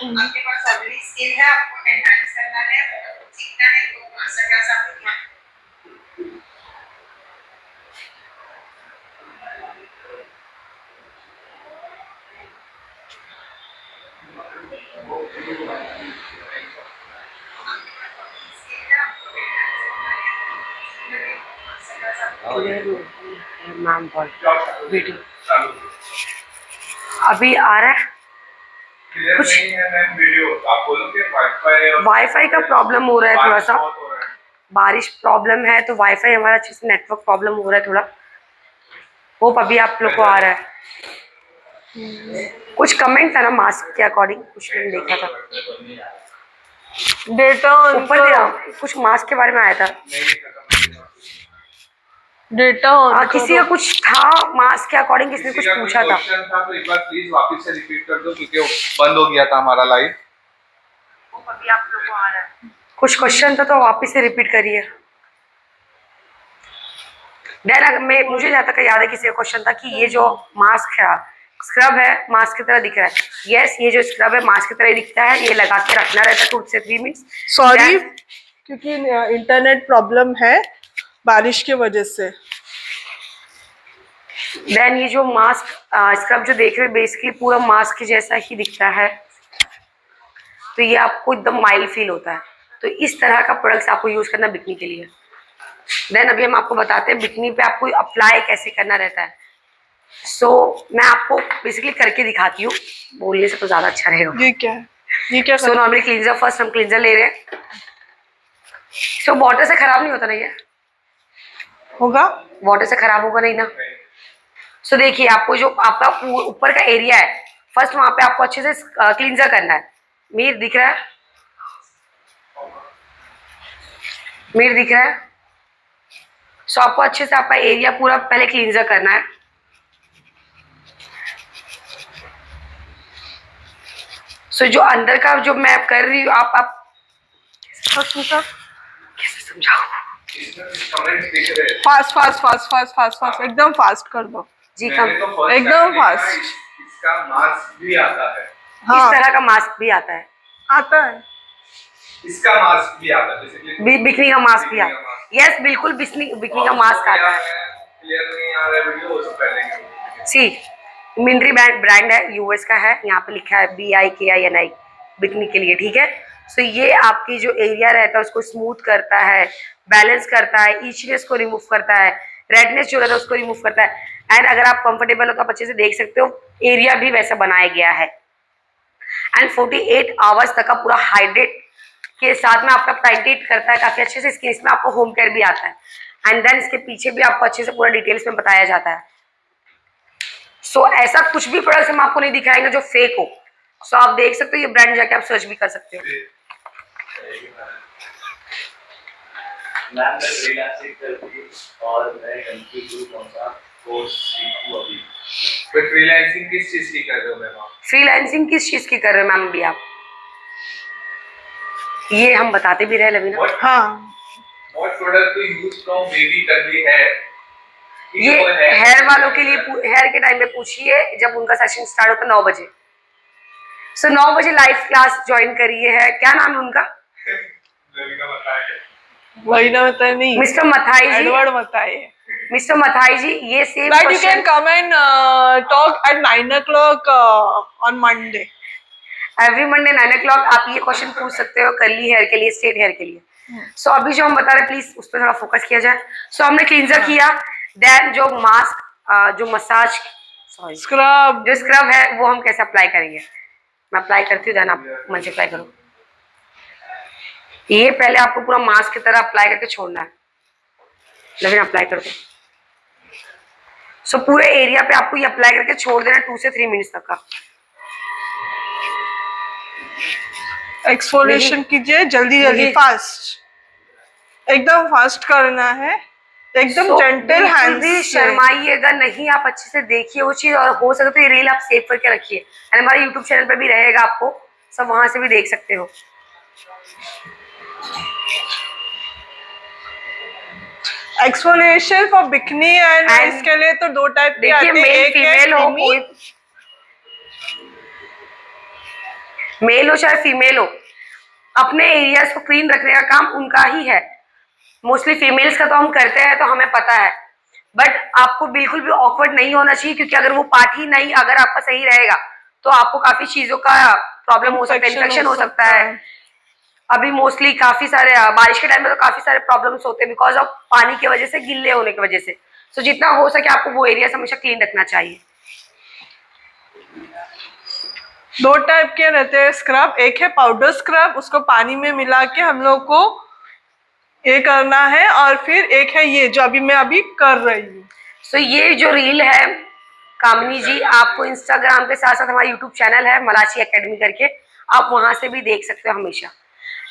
आपके पास ऑलरेडी स्किल है, आपको एनहांस करना है, सीखना है, तो मास्टर क्लास आप मैम बोल वीडियो अभी आ रहा है कुछ नहीं है मैम वीडियो। आप बोलो कि वाईफाई का प्रॉब्लम हो रहा है थोड़ा सा, बहुत हो रहा है। बारिश प्रॉब्लम है तो वाईफाई हमारा अच्छे से नेटवर्क प्रॉब्लम हो रहा है थोड़ा। होप अभी आप लोग को आ रहा है। कुछ कमेंट था ना मास्क के अकॉर्डिंग, कुछ मैंने देखा था डेटा ऊपर दिया, कुछ मास्क के बारे में आया था। डेटा किसी का कुछ था मास्क के अकॉर्डिंग, किसने कुछ पूछा था। था तो एक बार प्लीज वापस से रिपीट कर दो क्योंकि बंद हो गया था हमारा लाइव। अभी आप लोग को आ रहा है। कुछ क्वेश्चन था तो वापस से रिपीट करिए। मुझे जहाँ तक याद है किसी का क्वेश्चन था कि ये जो मास्क है स्क्रब है मास्क की तरह दिख रहा है। यस, ये जो स्क्रब है मास्क की तरह दिखता है, ये लगा के रखना रहता है 2 से 3 मिनट्स। सॉरी क्योंकि इंटरनेट प्रॉब्लम है बारिश की वजह से। देन ये जो मास्क स्क्रब जो देख रहे हो बेसिकली पूरा मास्क जैसा ही दिखता है, तो ये आपको एकदम माइल्ड फील होता है। तो इस तरह का प्रोडक्ट्स आपको यूज करना बिकनी के लिए। देन अभी हम आपको बताते हैं बिकनी पे आपको अप्लाई कैसे करना रहता है। सो मैं आपको बेसिकली करके दिखाती हूँ, बोलने से तो ज्यादा अच्छा रहेगा। ये क्या है? ये क्या सो नॉर्मली क्लींजर, फर्स्ट हम क्लींजर ले रहे हैं। सो वाटर से खराब नहीं होता ना, ये होगा? वाटर से खराब होगा नहीं ना। सो देखिए आपको जो आपका ऊपर का एरिया है फर्स्ट वहां पे आपको अच्छे से क्लींजर करना है। मीर दिख रहा है? मीर दिख रहा है? सो आपको अच्छे से आपका एरिया पूरा पहले क्लींजर करना है। सो जो अंदर का जो मैं कर रही हूँ आप कैसे समझाऊं? Fast fast fast fast fast fast एकदम फास्ट कर दो जी कम एकदम फास्ट। इसका मास्क भी आता है। हाँ इस तरह का मास्क भी आता है, आता है। इसका मास्क भी आता है, बिकनी का मास्क भी आता है। यस बिल्कुल बिकनी का मास्क आता है। क्लियर नहीं आ रहा है वीडियो, वो सब पहले सी मिनरी ब्रांड है, यूएस का है, यहाँ पे लिखा है BIKINI बिकनी के लिए, ठीक है। सो ये आपकी जो एरिया रहता है उसको स्मूथ करता है, बैलेंस करता है, इचनेस को रिमूव करता है, रेडनेस जो रहता है उसको रिमूव करता है। एंड अगर आप कंफर्टेबल हो तो आप अच्छे से देख सकते हो एरिया भी वैसा बनाया गया है। एंड 48 आवर्स तक का पूरा हाइड्रेट के साथ में आपका टाइटेट करता है काफी अच्छे से स्किन। इसमें आपको होम केयर भी आता है एंड देन इसके पीछे भी आपको अच्छे से पूरा डिटेल्स में बताया जाता है। सो ऐसा कुछ भी प्रोडक्ट हम आपको नहीं दिखाएंगे जो फेक हो। सो आप देख सकते हो ये ब्रांड जाके आप सर्च भी कर सकते हो। मैम मैं फ्रीलांसिंग करती हूँ और मैं कंफ्यूज हूँ कौन सा कोर्स सीखूं अभी। फिर फ्रीलांसिंग किस चीज की कर रहे हो मैम आप? फ्रीलांसिंग किस चीज की कर रहे हो मैम अभी आप? ये हम बताते भी रहे लवीना। हाँ what product to use from baby curly hair? ये हेयर वालों के लिए हेयर के टाइम पे पूछिए जब उनका सेशन स्टार्ट होता है 9 बजे। सो 9 बजे लाइव क्लास ज्वाइन करिए है। क्या नाम है उनका? वही ना बताए नहीं, मिस्टर मथाई जी। एडवर्ड बताए। मिस्टर मथाई जी ये same That you can come and talk at 9 o'clock on Monday. Every Monday 9 o'clock आप ये क्वेश्चन पूछ सकते हो कर्ली हेयर के लिए, स्ट्रेट हेयर के लिए। सो अभी जो हम बता रहे हैं प्लीज उस पर थोड़ा फोकस किया जाए। सो हमने क्लींजर किया, देन जो मास्क जो मसाज सॉरी स्क्रब जो स्क्रब है वो हम कैसे अप्लाई करेंगे, मैं अप्लाई करती हूँ, देन आप मन से अप्लाई करो। ये पहले आपको पूरा मास्क की तरह अप्लाई करके छोड़ना है, लेकिन अप्लाई कर दो। सो पूरे एरिया पे आपको ये अप्लाई करके छोड़ देना 2 से 3 मिनट्स तक का। एक्सफोलिएशन कीजिए जल्दी जल्दी, नहीं। फास्ट, एकदम फास्ट करना है, एकदम So, जेंटल बिल्कुल हैंड्स भी से। शर्माइएगा नहीं, आप अच्छे से देखिए वो चीज, और हो सके तो ये रील आप सेव करके रखिए, एंड हमारे यूट्यूब चैनल पे भी रहेगा, आपको सब वहां से भी देख सकते हो। एक्सफोलिएशन फॉर बिकनी एंड इसके लिए तो 2 टाइप के आते देखिए हैं, मेल एक है फीमेल हो, creamy, कोई मेल हो चाहे फीमेल हो, अपने एरियाज को क्लीन रखने का काम उनका ही है। मोस्टली फीमेल्स का तो हम करते हैं तो हमें पता है, बट आपको बिल्कुल भी ऑकवर्ड नहीं होना चाहिए, क्योंकि अगर वो पार्ट ही नहीं अगर आपका सही रहेगा तो आपको काफी चीजों का प्रॉब्लम हो सकता है, इन्फेक्शन हो सकता है। अभी मोस्टली काफी सारे बारिश के टाइम में तो काफी सारे प्रॉब्लम्स होते हैं बिकॉज ऑफ पानी की वजह से, गिल्ले होने की वजह से। सो जितना हो सके आपको वो एरिया हमेशा क्लीन रखना चाहिए। 2 टाइप के रहते हैं स्क्रब, एक है पाउडर स्क्रब, उसको पानी में मिला के हम लोग को ये करना है, और फिर एक है ये जो अभी मैं कर रही हूँ। सो ये जो रील है कामिनी जी, आपको इंस्टाग्राम के साथ साथ हमारा यूट्यूब चैनल है मलाची एकेडमी करके, आप वहां से भी देख सकते हो हमेशा।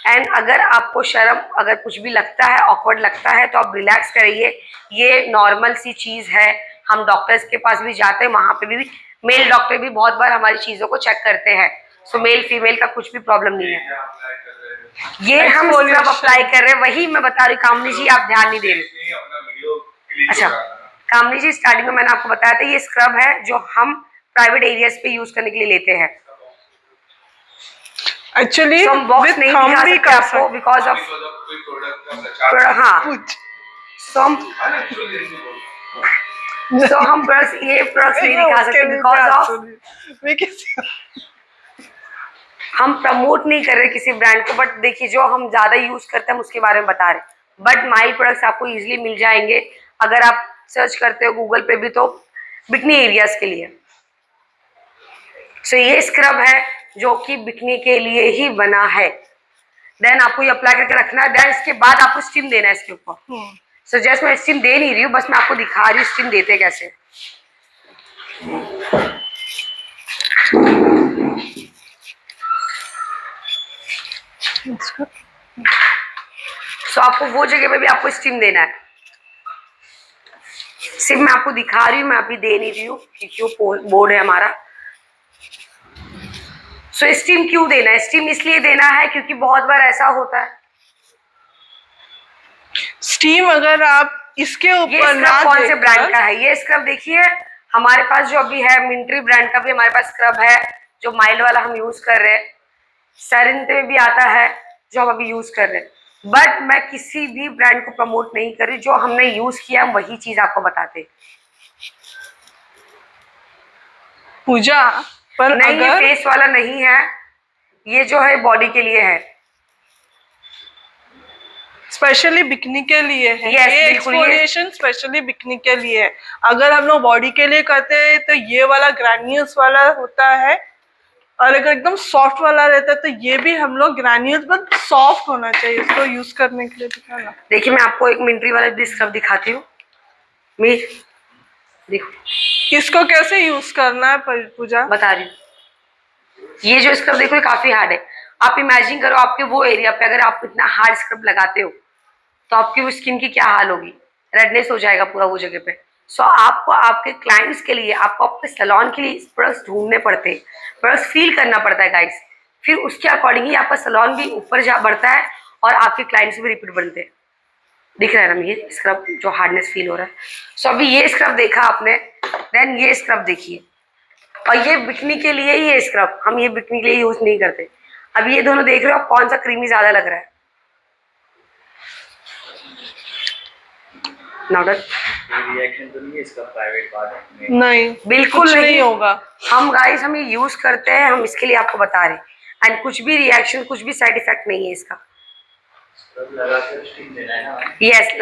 एंड अगर आपको शर्म अगर कुछ भी लगता है, ऑकवर्ड लगता है, तो आप रिलैक्स करिए, ये नॉर्मल सी चीज है। हम डॉक्टर्स के पास भी जाते हैं, वहां पे भी मेल डॉक्टर भी बहुत बार हमारी चीजों को चेक करते हैं। सो मेल फीमेल का कुछ भी प्रॉब्लम नहीं है। ये हम स्क्रब अप्लाई कर रहे हैं, वही मैं बता रही कामिनी जी, आप ध्यान नहीं दे रहे। अच्छा कामिनी जी, स्टार्टिंग में मैंने आपको बताया था ये स्क्रब है जो हम प्राइवेट एरियाज पे यूज करने के लिए लेते हैं। एक्चुअली हम बॉक्स नहीं दिखा सकते आपको बिकॉज ऑफ हाँ, सो हम प्रोडक्ट्स ये प्रोडक्ट्स नहीं दिखा सकते बिकॉज ऑफ हम प्रमोट नहीं कर रहे किसी ब्रांड को, बट देखिए जो हम ज्यादा यूज करते हैं हम उसके बारे में बता रहे हैं। बट माइल प्रोडक्ट्स आपको इजीली मिल जाएंगे अगर आप सर्च करते हो गूगल पे भी, तो बिकनी एरियाज के लिए। सो ये स्क्रब है जो कि बिकनी के लिए ही बना है। देन आपको ये अप्लाई करके रखना है, देन इसके बाद आपको स्टीम देना है इसके ऊपर। सो जस्ट मैं स्टीम दे नहीं रही हूँ, बस मैं आपको दिखा रही हूँ स्टीम देते कैसे। सो आपको वो जगह पे भी आपको स्टीम देना है। सिर्फ मैं आपको दिखा रही हूँ, मैं अभी दे नहीं रही हूँ क्योंकि वो बोर्ड है हमारा। सो स्टीम क्यों देना है? स्टीम इसलिए देना है क्योंकि बहुत बार ऐसा होता है, स्टीम अगर आप इसके ऊपर ना कौन से ब्रांड का है ये स्क्रब देखिए, हमारे पास जो अभी है मिंट्री ब्रांड का भी हमारे पास स्क्रब है जो माइल्ड वाला हम यूज कर रहे हैं। सेरेंटे में भी आता है जो हम अभी यूज कर रहे हैं, बट मैं किसी भी ब्रांड को प्रमोट नहीं कर रही, जो हमने यूज किया हम वही चीज आपको बताते। पूजा पर नहीं, अगर ये फेस वाला नहीं है, ये जो है बॉडी के लिए है, स्पेशली बिकनी के लिए है। Yes, ये बिल्कुल, एक्सफोलिएशन स्पेशली बिकनी के लिए है। अगर हम लोग बॉडी के लिए करते हैं तो ये वाला ग्रैन्यूल्स वाला होता है, और अगर एकदम सॉफ्ट वाला रहता है तो ये भी हम लोग ग्रैन्यूल्स बट सॉफ्ट होना चाहिए इसको यूज करने के लिए। दिखाना देखिए मैं आपको एक मिंट्री वाला भी स्क्रब दिखाती हूँ। देखो इसको कैसे यूज करना है पूजा बता रही हूँ। ये जो स्क्रब देखो ये काफी हार्ड है। आप इमेजिन करो आपके वो एरिया पे अगर आप इतना हार्ड स्क्रब लगाते हो तो आपकी वो स्किन की क्या हाल होगी, रेडनेस हो जाएगा पूरा वो जगह पे। सो आपको आपके क्लाइंट्स के लिए, आपको आपके सैलून के लिए प्रोडक्ट्स ढूंढने पड़ते हैं, प्रोडक्ट्स फील करना पड़ता है गाइस, फिर उसके अकॉर्डिंग ही आपका सैलून भी ऊपर जा बढ़ता है और आपके क्लाइंट्स भी रिपीट बनते हैं। दिख रहा है ना ये स्क्रब जो हार्डनेस फील हो रहा है। सो अभी ये स्क्रब देखा आपने, देन ये स्क्रब देखिए, और ये बिकनी के लिए ही है स्क्रब, हम ये बिकनी के लिए यूज नहीं करते। अब ये दोनों देख रहे हो कौन सा क्रीमी ज्यादा लग रहा है? रिएक्शन तो नहीं है इसका प्राइवेट पार्ट में? नहीं, बिल्कुल नहीं होगा। हम गाइस हम ये यूज करते हैं, हम इसके लिए आपको बता रहे हैं, एंड कुछ भी रिएक्शन कुछ भी साइड इफेक्ट नहीं है इसका। स्क्रब लगा कर स्टीम देना है ना। यस,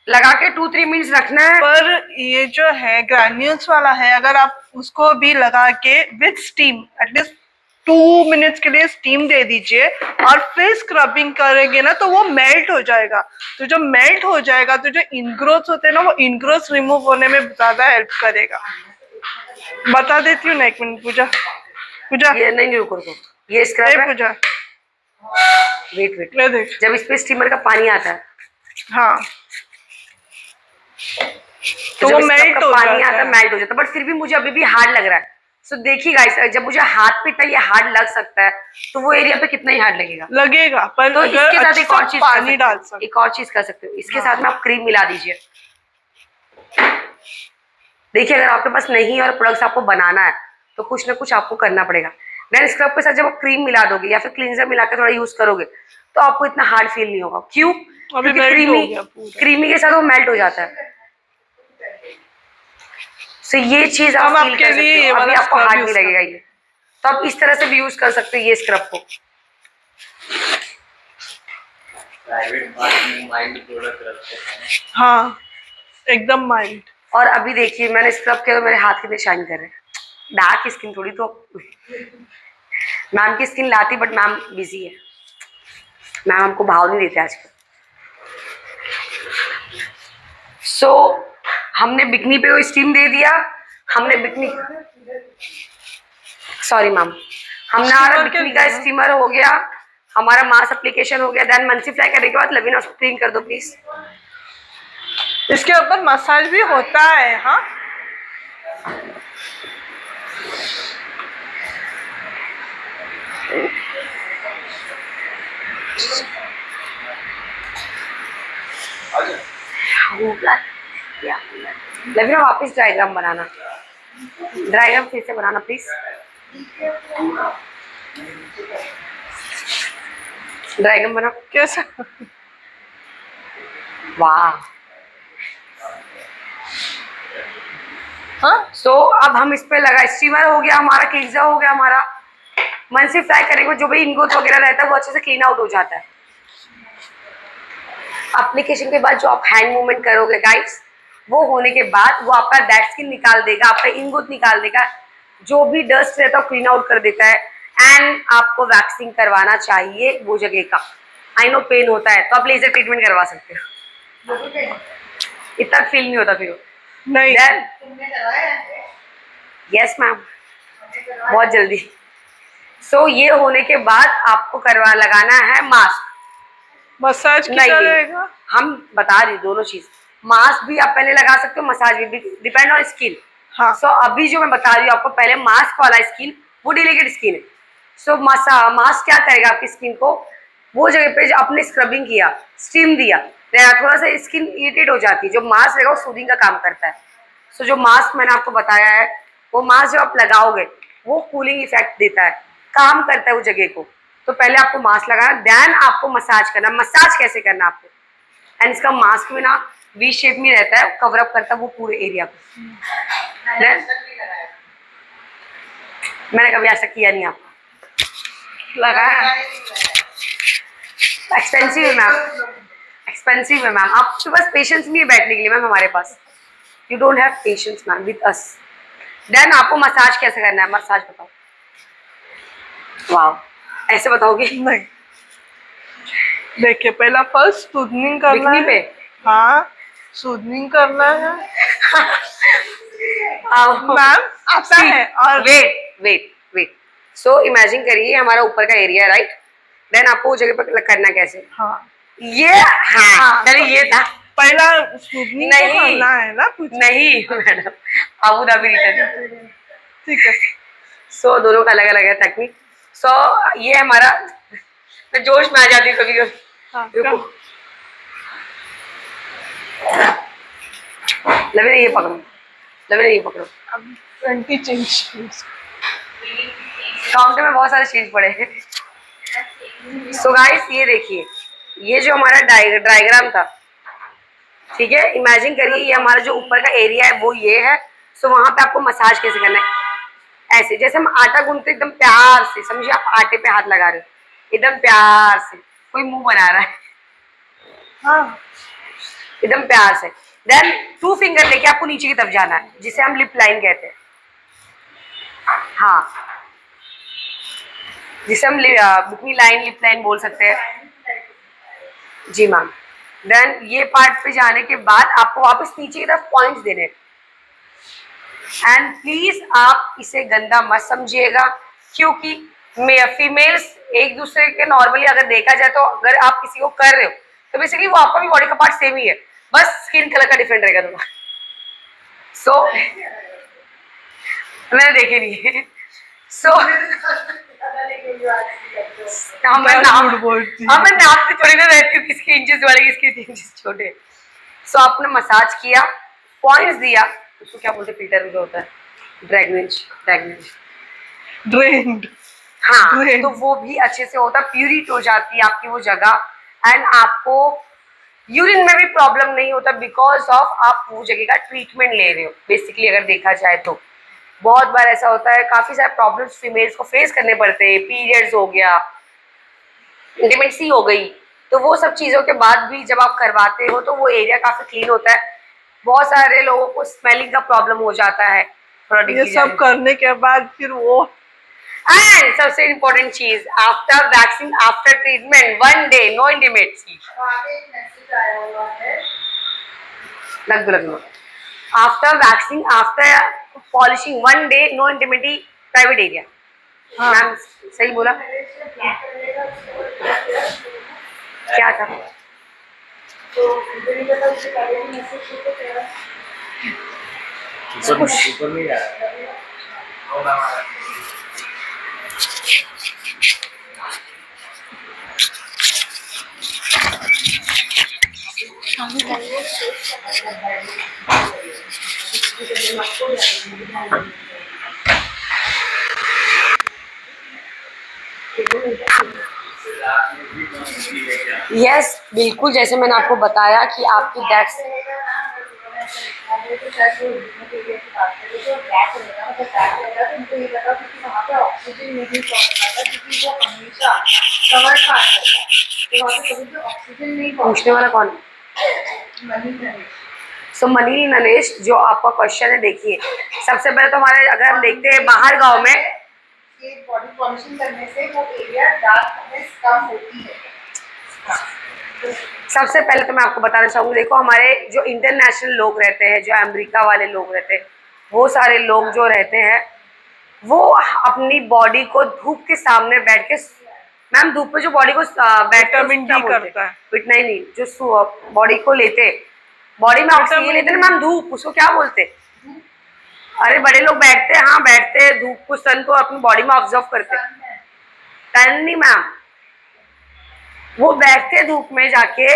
लगा के 2-3 मिनट्स रखना है। पर ये जो है ग्रैन्यूल्स वाला है, अगर आप उसको भी लगा के विद स्टीम एटलीस्ट 2 मिनट्स के लिए स्टीम दे दीजिए और फिर स्क्रबिंग करेंगे ना, तो वो मेल्ट हो जाएगा। तो जो मेल्ट हो जाएगा तो जो इनग्रोथ होते हैं ना, वो इनग्रोथ रिमूव होने में ज्यादा हेल्प करेगा। बता देती हूँ ना, 1 मिनट पूजा। पूजा ये नहीं, रुको रुको, ये ए स्क्रब है। पूजा, वेट वेट, ले देख। जब इस पे स्टीमर का पानी आता है हाँ, तो तो जब वो इस कप मेल्ट का हो पानी जाता आता है, है। मेल्ट हो जाता है, बट फिर भी मुझे अभी भी हार्ड लग रहा है। सो देखिए गाइस, जब मुझे हाथ पे इतना ये हार्ड लग सकता है, तो वो एरिया पे कितना ही हार्ड लगेगा। लगेगा, पर तो अगर इसके साथ अच्छे एक और से चीज पानी डाल सकते। एक और चीज कर सकते हो, इसके साथ में आप क्रीम मिला दीजिए। देखिए, अगर आपके पास नहीं है और प्रोडक्ट्स आपको बनाना है, तो कुछ ना कुछ आपको करना पड़ेगा। देन स्क्रब के साथ जब आप क्रीम मिला दोगे या फिर क्लींजर मिला के थोड़ा यूज करोगे, तो आपको इतना हार्ड फील नहीं होगा। क्यों? अभी क्योंकि मेल्ट हो गया पूरा। क्रीमी के साथ वो मेल्ट हो जाता है। सो ये चीज आप हम फील आपके कर लिए सकते ये हो। अभी वाला आपको स्क्रब हार्ड यूज नहीं लगेगा ये, तो आप इस तरह से भी यूज कर सकते हो ये स्क्रब को। प्राइवेट पार्ट में माइल्ड प्रोडक्ट रखते हैं। हाँ, एकदम माइल्ड। और अभी देखिए, मैंने स्क्रब किया तो मेरे हाथ कितने शाइन कर रहे हैं। डार्क स्किन थोड़ी, तो मैम की स्किन लाती, बट मैम बिजी है। मैम हमको भाव नहीं देते आजकल। सो हमने बिकनी पे वो स्टीम दे दिया। हमने बिकनी, सॉरी मैम, हमारा बिकनी का स्टीमर हो गया, हमारा मास एप्लीकेशन हो गया। देन मंसीफ्लाई करने के बाद लवीना उसको क्लीन कर दो प्लीज। इसके ऊपर मसाज भी होता है। हाँ, लवीना वापस डायग्राम बनाना, डायग्राम फिर से बनाना प्लीज। डायग्राम बनाओ। कैसा? वाह। हाँ, सो अब हम इस पे लगा, स्टीमर हो गया हमारा, क्लींजर हो गया हमारा। मंसी फ्राई करेंगे, जो भी इनग्रोथ वगैरह रहता है वो अच्छे से क्लीन आउट हो जाता है। एप्लीकेशन के बाद जो आप हैंड मूवमेंट करोगे गाइस, वो होने के बाद वो आपका डेड स्किन निकाल देगा, आपका इनग्रोथ निकाल देगा, जो भी डस्ट रहता है क्लीन आउट कर देता है। एंड आपको वैक्सिंग करवाना चाहिए वो जगह का। आई नो पेन होता है, तो आप लेजर ट्रीटमेंट करवा सकते हो, इतना फील नहीं होता फिर। नहीं। यस मैम, बहुत जल्दी। सो ये होने के बाद आपको लगाना है मास्क। मसाज कितना नहीं, रहेगा? हम बता रही दोनों चीज। मास्क भी आप पहले लगा सकते हो, मसाज भी, डिपेंड ऑन स्किन। हाँ। सो अभी जो मैं बता रही हूँ आपको, पहले मास्क वाला स्किन, वो डेलिकेट स्किन है। सो मास्क क्या करेगा आपकी स्किन को, वो जगह पे जो आपने स्क्रबिंग किया, स्टीम दिया, थोड़ा सा स्किन इरिटेट हो जाती है, जो मास्क रहेगा वो सूदिंग का काम करता है। सो जो मास्क मैंने आपको बताया है, वो मास्क जो आप लगाओगे वो कूलिंग इफेक्ट देता है, काम करता है वो जगह को। तो पहले आपको मास्क लगाना, देन आपको मसाज करना। मसाज कैसे करना आपको, एंड इसका मास्क में ना वी शेप में रहता है, कवर अप करता है वो पूरे एरिया को। मैंने कभी ऐसा किया नहीं, आपको लगाया। एक्सपेंसिव है मैम, एक्सपेंसिव है मैम। आपके पास पेशेंस नहीं है बैठने के लिए मैम हमारे पास। You don't have patience ma'am with us. Then आपको मसाज कैसे करना है, मसाज बताओ। वाह, ऐसे बताओगे? नहीं, देखिए, पहला फर्स्ट सूदनिंग करना बिकनी है। पे? हाँ, सूदनिंग करना है। मैम आता है। और वेट। सो इमेजिन करिए हमारा ऊपर का एरिया है, राइट। देन आपको वो जगह पर करना कैसे? हाँ, ये, हाँ चलिए, ये था। पहला सूदनिंग नहीं करना है ना कुछ। नहीं मैडम, अबू धाबी रिटर्न। ठीक है। सो दोनों का अलग अलग है टेक्निक। सो ये हमारा, मैं जोश में आ जाती हूँ कभी कभी। हाँ, रुको, लवीना ये पकड़ो, लवीना ये पकड़ो। अब 20 चेंज। काउंटर में बहुत सारे चीज पड़े हैं। सो गाइस ये देखिए, ये जो हमारा डायग्राम था, ठीक है। इमेजिन करिए ये हमारा जो ऊपर का एरिया है वो ये है। सो वहां पे आपको मसाज कैसे करना है, ऐसे जैसे हम आटा गूंथते एकदम प्यार से, समझिए आप आटे पे हाथ लगा रहे हो, एकदम प्यार से। कोई मुंह बना रहा है, हाँ एकदम प्यार से। देन 2 फिंगर लेके आपको नीचे की तरफ जाना है, जिसे हम लिप लाइन कहते हैं। हाँ, जिसे हम बुकनी लाइन, लिप लाइन बोल सकते हैं। जी मैम। देन ये पार्ट पे जाने के बाद आपको वापस नीचे की तरफ पॉइंट्स देने। एंड प्लीज आप इसे गंदा मत समझिएगा, क्योंकि फीमेल्स एक दूसरे के नॉर्मली अगर देखा जाए तो अगर आप किसी को कर रहे हो तो बेसिकली वो आपका भी बॉडी का पार्ट सेम ही है, बस स्किन कलर का डिफरेंट रहेगा थोड़ा। सो मैंने देखे नहीं है। सो मैं नाप के थोड़ी ना रहती हूँ किसके इंचेस बड़े किसके इंचेस छोटे। सो आपने मसाज किया, पॉइंट्स दिया, उसको क्या बोलते हैं, फिल्टर जो होता है, ड्रैगनेज ड्रेन्ड। हाँ, Drained. तो वो भी अच्छे से होता है, प्यूरिट हो जाती है आपकी वो जगह। एंड आपको यूरिन में भी प्रॉब्लम नहीं होता, बिकॉज ऑफ आप वो जगह का ट्रीटमेंट ले रहे हो। बेसिकली अगर देखा जाए तो बहुत बार ऐसा होता है, काफी सारे प्रॉब्लम्स फीमेल्स को फेस करने पड़ते हैं, पीरियड्स हो गया, इंटिमेसी हो गई, तो वो सब चीज़ों के बाद भी जब आप करवाते हो तो वो एरिया काफ़ी क्लीन होता है। बहुत सारे लोगों को स्मेलिंग का प्रॉब्लम हो जाता है थोड़ा ये सब करने के बाद फिर वो एंड सबसे इम्पोर्टेंट चीज, after vaccine, after treatment 1 day no intimacy. लग दो after vaccine, after polishing 1 day no intimacy, private area. Ma'am सही बोला क्या था? ऊपर नहीं आ रहा। यस बिल्कुल, जैसे मैंने आपको बताया कि आपकी डेट्स पूछने वाला कौन? सो मनी नरेश, जो आपका क्वेश्चन है, देखिए सबसे पहले तो हमारे अगर हम देखते हैं बाहर गांव में बॉडी पॉलिशिंग करने से वो एरिया डार्कनेस कम होती है। सबसे पहले तो मैं आपको बताना चाहूँगी, देखो हमारे जो इंटरनेशनल लोग रहते हैं, जो अमेरिका वाले लोग रहते हैं, वो सारे लोग जो रहते हैं वो अपनी बॉडी को धूप के सामने बैठ के, मैम धूप पे जो बॉडी को विटामिन डी करता है, विटामिन नहीं, जो बॉडी को लेते, बॉडी में ऑक्सीजन लेते ना मैम, धूप उसको क्या बोलते? अरे बड़े लोग बैठते हैं, हाँ बैठते हैं, धूप को, सन को अपनी बॉडी में ऑब्जर्व करते हैं। टन नहीं मैम, वो बैठते हैं धूप में जाके,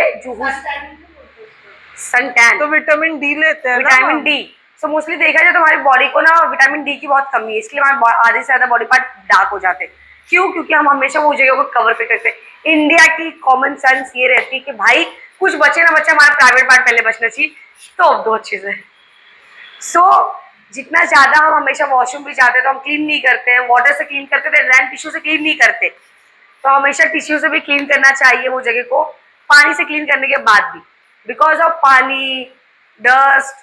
सन टैन, तो विटामिन डी लेते हैं, विटामिन डी। सो मोस्टली देखा जाए तो हमारी बॉडी को ना विटामिन डी की बहुत कमी है, इसलिए हमारे आधे से ज्यादा बॉडी पार्ट डार्क हो जाते हैं। क्यों? क्योंकि हम हमेशा वो जगह को कवर पे करते हैं। इंडिया की कॉमन सेंस ये रहती है कि भाई कुछ बचे ना बचे, हमारा प्राइवेट पार्ट पहले बचना चाहिए, तो अब दो चीजें। सो जितना ज्यादा हम हमेशा वॉशरूम भी जाते हैं तो हम क्लीन नहीं करते हैं, वाटर से क्लीन करते थे, रैन टिश्यू से क्लीन नहीं करते, तो हमेशा टिश्यू से भी क्लीन करना चाहिए वो जगह को, पानी से क्लीन करने के बाद भी, बिकॉज ऑफ पानी, डस्ट।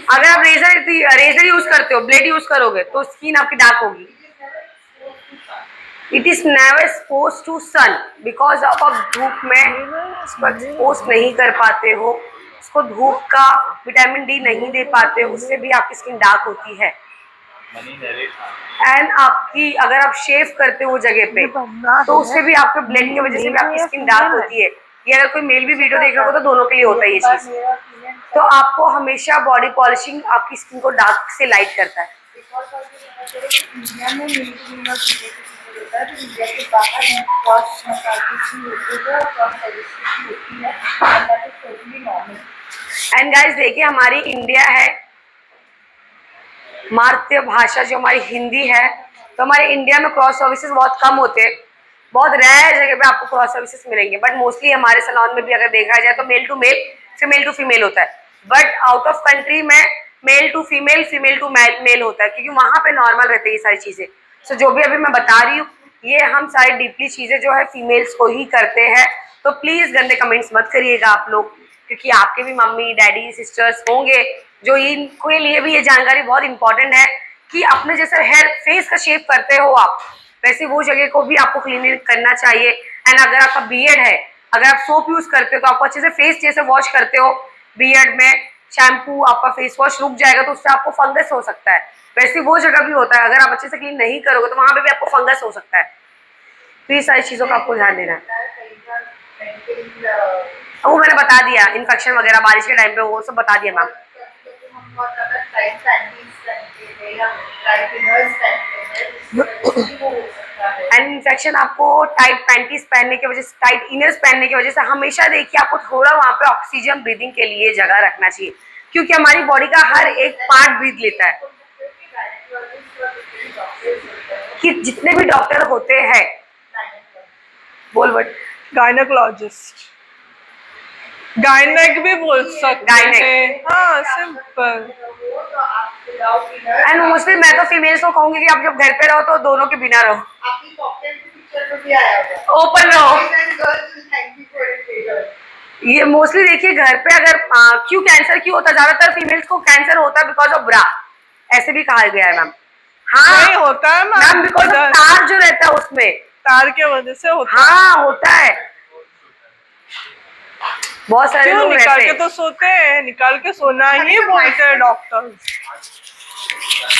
अगर आप रेजर यूज करते हो, ब्लेड यूज करोगे तो स्किन आपकी डार्क होगी। It is never expose to sun, because of आप धूप में इसको एक्सपोज नहीं कर पाते हो, उसको धूप का विटामिन डी नहीं दे पाते हो, उससे भी आपकी स्किन डार्क होती है। एंड आपकी अगर आप शेव करते हो जगह पे तो उससे भी आपके ब्लड की वजह से भी आपकी स्किन डार्क होती है। ये अगर कोई मेल भी वीडियो देख रहा हो तो दोनों के लिए होता है ये चीज। तो आपको हमेशा बॉडी पॉलिशिंग आपकी स्किन को डार्क से लाइट करता है। एंड गाइस देखिए, हमारी इंडिया है, मातृभाषा जो हमारी हिंदी है, तो हमारे इंडिया में क्रॉस सर्विसेज बहुत कम होते हैं, बहुत रेयर जगह पे आपको क्रॉस सर्विसेज मिलेंगे, बट मोस्टली हमारे सैलून में भी अगर देखा जाए तो male to male, female to female होता है। बट आउट ऑफ कंट्री में male to female, female to male होता है, क्योंकि वहां पे नॉर्मल रहती है ये सारी चीजें। सो जो भी अभी मैं बता रही हूँ ये हम सारी डीपली चीजें जो है फीमेल्स को ही करते हैं, तो प्लीज गंदे कमेंट्स मत करिएगा आप लोग, क्योंकि आपके भी मम्मी डैडी सिस्टर्स होंगे जो इनके लिए भी ये जानकारी बहुत इंपॉर्टेंट है कि अपने जैसे हेयर फेस का शेप करते हो आप, वैसे वो जगह को भी आपको क्लीन करना चाहिए। एंड अगर आपका बियर्ड है, अगर आप सोप यूज करते हो तो आपको अच्छे से फेस जैसे वॉश करते हो, बियर्ड में शैम्पू आपका फेस वॉश रुक जाएगा तो उससे आपको फंगस हो सकता है, वैसे वो जगह भी होता है, अगर आप अच्छे से क्लीन नहीं करोगे तो वहां पे भी आपको फंगस हो सकता है। तो ये सारी चीजों का आपको ध्यान देना है। वो मैंने बता दिया, इन्फेक्शन वगैरह बारिश के टाइम पे वो सब बता दिया मैम। एंड इन्फेक्शन आपको टाइट पैंटीज पहनने की वजह से, टाइट इनर्स पहनने की वजह से हमेशा देखिए आपको थोड़ा वहां पे ऑक्सीजन ब्रीदिंग के लिए जगह रखना चाहिए, क्योंकि हमारी बॉडी का हर एक पार्ट ब्रीथ लेता है। कि जितने भी डॉक्टर होते हैं, बोल बट गायनेकोलॉजिस्ट, गायनेक भी बोल सकते हैं, हाँ सिंपल। एंड मोस्टली मैं तो फीमेल्स को कहूंगी कि आप जब घर पे रहो तो दोनों के बिना रहो, ओपन रहो। ये मोस्टली देखिए घर पे अगर क्यों कैंसर क्यों होता है, ज्यादातर फीमेल्स को कैंसर होता है बिकॉज ऑफ ब्रा, ऐसे भी कहा गया है मैम। हाँ नहीं होता है मैम, बिकॉज ऑफ तार जो रहता है उसमें, तार के वजह से होता है। हाँ होता है, बहुत सारे क्यों लोग निकाल रहते के तो सोते हैं, निकाल के सोना ही बोलते हैं डॉक्टर।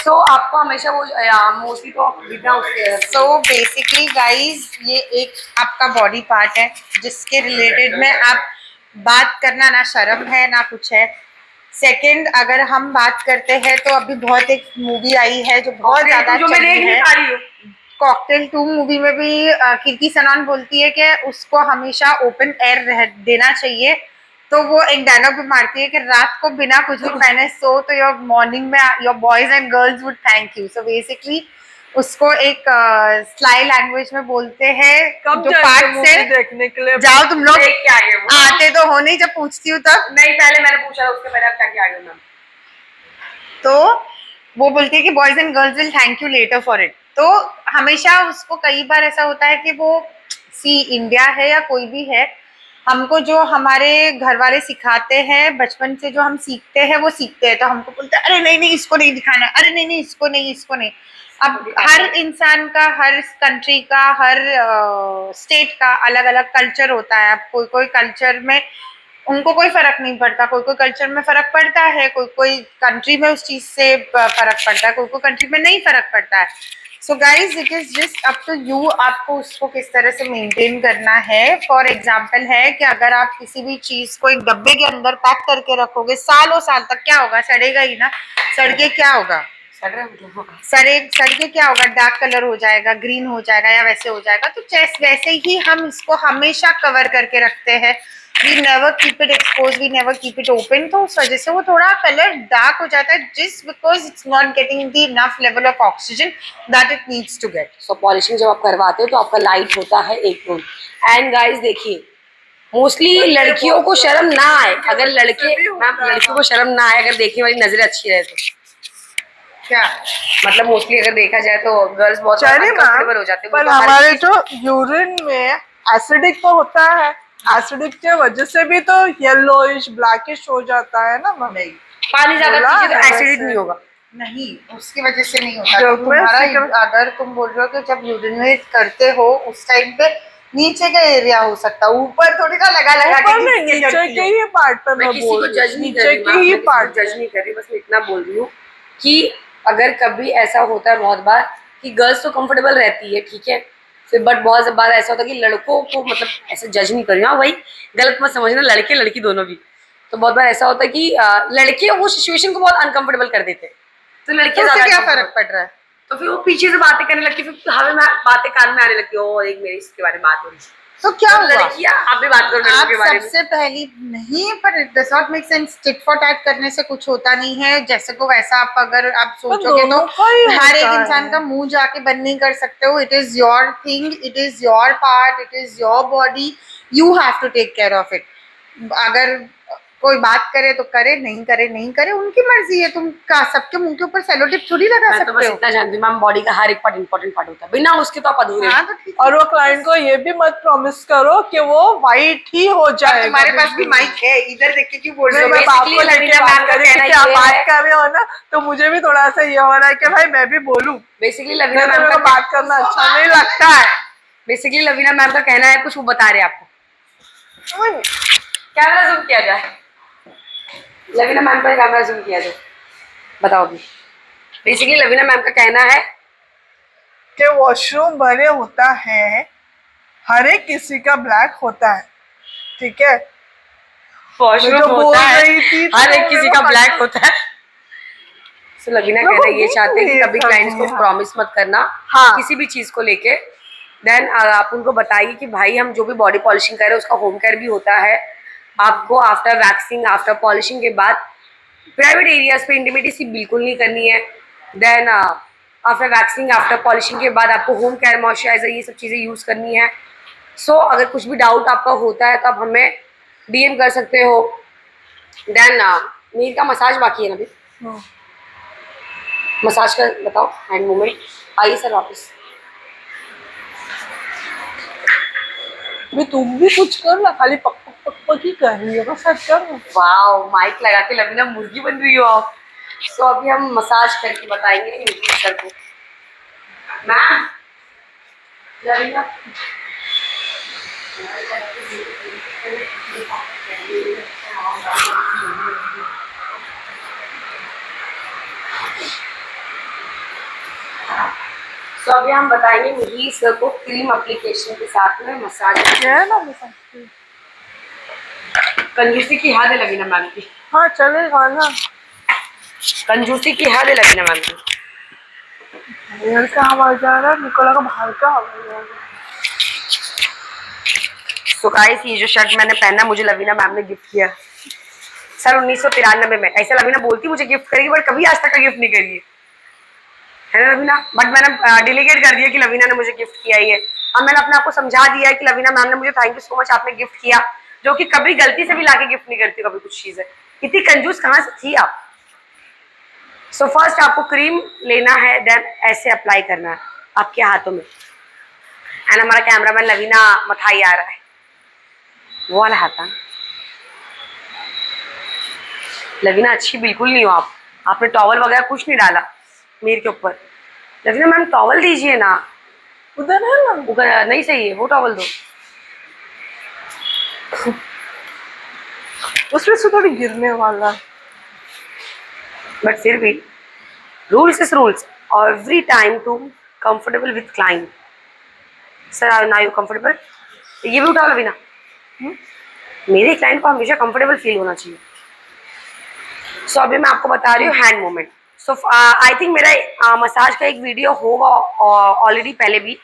तो आपको हमेशा वो मोस्टली तो बिना उसके सो बेसिकली गाइज ये एक आपका बॉडी पार्ट है जिसके रिलेटेड में आप बात करना ना शर्म है ना कुछ है। सेकंड, अगर हम बात करते हैं तो अभी बहुत एक मूवी आई है जो बहुत ज्यादा जो मैं देख नहीं पा रही हूँ, कॉकटेल 2 मूवी में भी कीर्ति सनॉन बोलती है कि उसको हमेशा ओपन एयर देना चाहिए, तो वो एक डायलॉग भी मारती है कि रात को बिना कुछ भी पहने सो तो योर मॉर्निंग में your boys and girls would thank you. So basically उसको एक स्लाई लैंग्वेज में बोलते हैं। कब जो जाएंगे पार्ट मूवी से देखने के लिए? जाओ तुम लोग, देख के आ गए वो। आते तो हो नहीं, जब पूछती हूँ तब। नहीं पहले मैंने पूछा उसके पहले आप क्या क्या आ गए मैम। तो वो बोलती है कि boys and girls will thank you later for it. तो हमेशा उसको कई बार ऐसा होता है कि वो इंडिया है या कोई भी है, हमको जो हमारे घर वाले सिखाते हैं बचपन से, जो हम सीखते हैं वो सीखते हैं, तो हमको बोलते हैं अरे नहीं नहीं इसको नहीं दिखाना, अरे नहीं नहीं इसको नहीं, इसको नहीं। अब हर इंसान का, हर कंट्री का, हर स्टेट का अलग अलग कल्चर होता है। अब कोई कोई कल्चर में उनको कोई फर्क नहीं पड़ता, कोई कोई कल्चर में फर्क पड़ता है, कोई कोई कंट्री में उस चीज से फर्क पड़ता है, कोई कोई कंट्री में नहीं फर्क पड़ता है। So guys it is just up to you, आपको उसको किस तरह से मेंटेन करना है। फॉर एग्जाम्पल है कि अगर आप किसी भी चीज को एक डब्बे के अंदर पैक करके रखोगे सालों साल तक, क्या होगा? सड़ेगा ही ना। सड़ के क्या होगा? सड़ के क्या होगा? डार्क कलर हो जाएगा, ग्रीन हो जाएगा या वैसे हो जाएगा। तो वैसे ही हम इसको हमेशा कवर करके रखते हैं। We never keep it expose, we never keep it open, तो उस वजह से वो थोड़ा कलर डार्क हो जाता है, just because it's not getting the enough level of oxygen that it needs to get. So polishing जब आप करवाते हो तो आपका लाइट होता है एक टोन। एंड गाइस देखिए, मोस्टली लड़कियों को शर्म ना आए, अगर लड़कियों को शर्म ना आए अगर देखने वाली नजरें अच्छी रहे तो क्या मतलब मोस्टली अगर देखा जाए तो गर्ल्स बहुत अनकंफर्टेबल हो जाते हैं। पर हमारे जो यूरिन में एसिडिक तो होता है, एसिडिक के वजह से भी तो येलोइश ब्लैकिश हो जाता है ना। नहीं, पानी ज्यादा बोला पीजिए तो है एसिडिक वैसे। नहीं होगा। नहीं उसकी वजह से नहीं होता। जब तो तुम्हारा मैं अगर तुम बोल रहे हो कि जब यूरिनेट करते हो उस टाइम पे नीचे का एरिया हो सकता है, ऊपर थोड़ी ना लगा लगा ऊपर के नहीं, किसके नीचे करती के हो। ही पार्ट पर मैं मैं किसी बोल को रही हूँ, जज नहीं कर नीचे रही, के ही पार्ट जज नहीं कर रही, बस मैं इतना बोल रही हूँ कि अगर कभी ऐसा होता है बहुत बार कि गर्ल्स तो कंफर्टेबल रहती है, ठीक है, फिर बट बहुत बार ऐसा होता है कि लड़कों को, मतलब ऐसे जज नहीं कर रही हूँ, हाँ भाई गलत मत समझना, लड़के लड़की दोनों भी, तो बहुत बार ऐसा होता है कि लड़के वो सिचुएशन को बहुत अनकंफर्टेबल कर देते हैं, तो लड़के तो उससे ज्यादा क्या फर्क पड़ रहा है? तो फिर वो पीछे से बातें करने लगती, फिर हमें बातें कान में आने लगती है, ओ एक मेरी इसके बारे में बात हो रही है, तो क्या हुआ? लड़कियां आप भी बात करो लड़कों आप के बारे में। सबसे पहली नहीं, पर it does not make sense. Tit for tat करने से कुछ होता नहीं है, जैसे को वैसा आप अगर आप सोचोगे तो दोनों का ही हर एक होता इंसान है। का मुंह जाके बंद नहीं कर सकते हो। It is your thing, it is your part, it is your body, you have to take care of it. अगर कोई बात करे तो करे, नहीं करे नहीं करे, उनकी मर्जी है। तुम का सबके मुंह के ऊपर सेलो टिप थोड़ी लगा मैं तो बस सकते हो। इतना जानती हूँ मैम, बॉडी का हर एक पार्ट इंपॉर्टेंट पार्ट होता है, बिना उसके तो आप अधूरे हाँ हो। तो ठीक और वो क्लाइंट को ये भी मत प्रॉमिस करो कि वो वाइट ही हो है। जाए। तुम्हारे पास भी माइक है, इधर देख के क्यों बोल रहे हो? मैं बाप basically को लेके लवीना बात मैम का कर रही हूँ, कहना क्योंकि आप ये बात है- कर रहे हो ना, तो मुझे भी थोड़ा सा ये हो रहा है कि भाई मैं भी बोलूं। बेसिकली लवीना नहीं तो मैम मेरे को का बात करना अच्छा नहीं लगता है। बेसिकली लवीना मैम का कहना है कुछ, वो बता रहे हैं आपको। कैमरा जूम किया जाए, लवीना मैम का कैमरा जूम किया जाए, बताओ अभी। बेसिकली लवीना मैम का कहना है कि वॉशरूम बने होता है, हर एक किसी का ब्लैक होता है, ठीक है। वॉशरूम जो होता बोल है रही थी हर तो एक किसी मेरे का को ब्लैक होता है। So, लवीना मेरे को कहना ये चाहते हैं कि ये कभी कर क्लाइंट्स को दिया। प्रॉमिस मत करना हाँ। किसी भी चीज को लेके। देन आप उनको बताइए कि भाई हम जो भी बॉडी पॉलिशिंग कर रहे हैं उसका होम केयर भी होता है। आपको आफ्टर वैक्सिंग, आफ्टर पॉलिशिंग के बाद प्राइवेट एरियाज पे इंटीमेसी बिल्कुल नहीं करनी है। Then after waxing, after polishing के बाद आपको होम केयर, मॉइस्चराइजर, ये सब चीज़ें यूज़ करनी है। सो अगर कुछ भी डाउट आपका होता है तो आप हमें डीएम कर सकते हो। देन नील का मसाज बाकी है ना अभी, मसाज का बताओ, हैंड मूवमेंट। आइए सर वापस। भी तुम भी कुछ कर ना, खाली पक पक पक पक ही कर रही हो, सच कर। वाओ, माइक लगा के लवीना मुर्गी बन रही हो आप। सो अभी हम मसाज करके बताएंगे सर को। मैम लवीना तो अभी हम बताएंगे मुझे सर को क्रीम एप्लीकेशन के साथ में मसाज। है ना मसाज। कंजूसी की हद है लवीना मैम की, हाँ चलेगा ना। कंजूसी की हद है लवीना मैम की। घर का आवाज आ रहा है, निकोला का बाहर का आवाज आ रहा है। सो गाइस, ये जो शर्ट मैंने पहना मुझे लवीना मैम ने गिफ्ट किया सर 1993 में। ऐसे लवीना बोलती मुझे गिफ्ट करेगी, बट कभी आज तक का गिफ्ट नहीं करी है ना लवीना। बट मैंने डिलीगेट कर दिया कि लवीना ने मुझे गिफ्ट किया ही है। अब मैंने अपने आप को समझा दिया है कि लवीना मैम ने मुझे थैंक यू सो मच, आपने गिफ्ट किया, जो कि कभी गलती से भी लाके गिफ्ट नहीं करती कभी कुछ चीजें। इतनी कंजूस कहाँ से थी आप। सो फर्स्ट आपको क्रीम लेना है, देन ऐसे अप्लाई करना है आपके हाथों में। एंड हमारा कैमरामैन लवीना मथाई आ रहा है, वो वाला हाथ है। लवीना अच्छी बिल्कुल नहीं हो आप, आपने टॉवल वगैरह कुछ नहीं डाला मीर के ऊपर। लवीना मैम टॉवल दीजिए ना, उधर है ना। उधर नहीं सही है, वो टॉवल दो। उसमें से थोड़ी गिरने वाला। बट फिर भी rules is rules, every time to comfortable with client. Sir now you comfortable, ये भी उठाओ लवीना। मेरे क्लाइंट को हमेशा कंफर्टेबल फील होना चाहिए। सो अभी मैं आपको बता रही हूँ hand movement. So I think मेरा मसाज का एक वीडियो होगा ऑलरेडी पहले भी।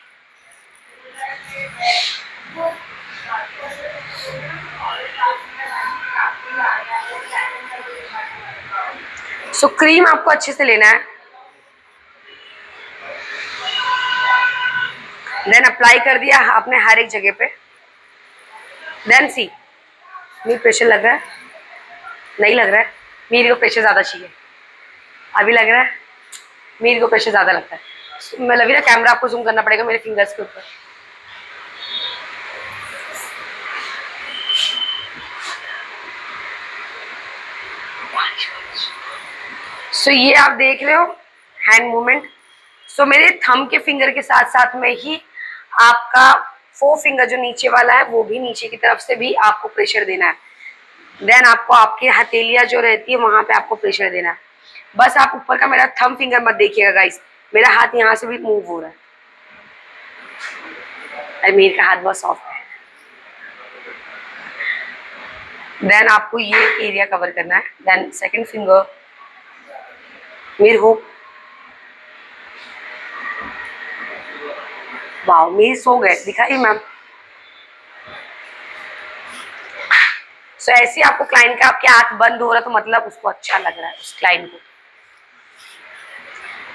सो क्रीम आपको अच्छे से लेना है, देन अप्लाई कर दिया आपने हर एक जगह पे। देन सी, मीर प्रेशर लग रहा है, नहीं लग रहा है, मीर को प्रेशर ज़्यादा चाहिए, अभी लग रहा है, मीर को प्रेशर ज़्यादा लगता है। मैं लवीना कैमरा आपको जूम करना पड़ेगा मेरे फिंगर्स के ऊपर। सो ये आप देख रहे हो हैंड मूवमेंट। सो मेरे थंब के फिंगर के साथ साथ में ही आपका फोर फिंगर जो नीचे वाला है वो भी नीचे की तरफ से भी आपको प्रेशर देना है। देन आपको आपकी हथेलियां जो रहती है वहां पे आपको प्रेशर देना है। बस आप ऊपर का मेरा थंब फिंगर मत देखिएगा गाइस, मेरा हाथ यहाँ से भी मूव हो रहा है, मेरे का हाथ बहुत सॉफ्ट है। देन आपको ये एरिया कवर करना है। देन सेकंड फिंगर मेरे हो, वाओ मेरी सो गए, दिखाई मैम। सो ऐसे आपको क्लाइंट का, आपके आंख बंद हो रहा तो मतलब उसको अच्छा लग रहा है उस क्लाइंट को।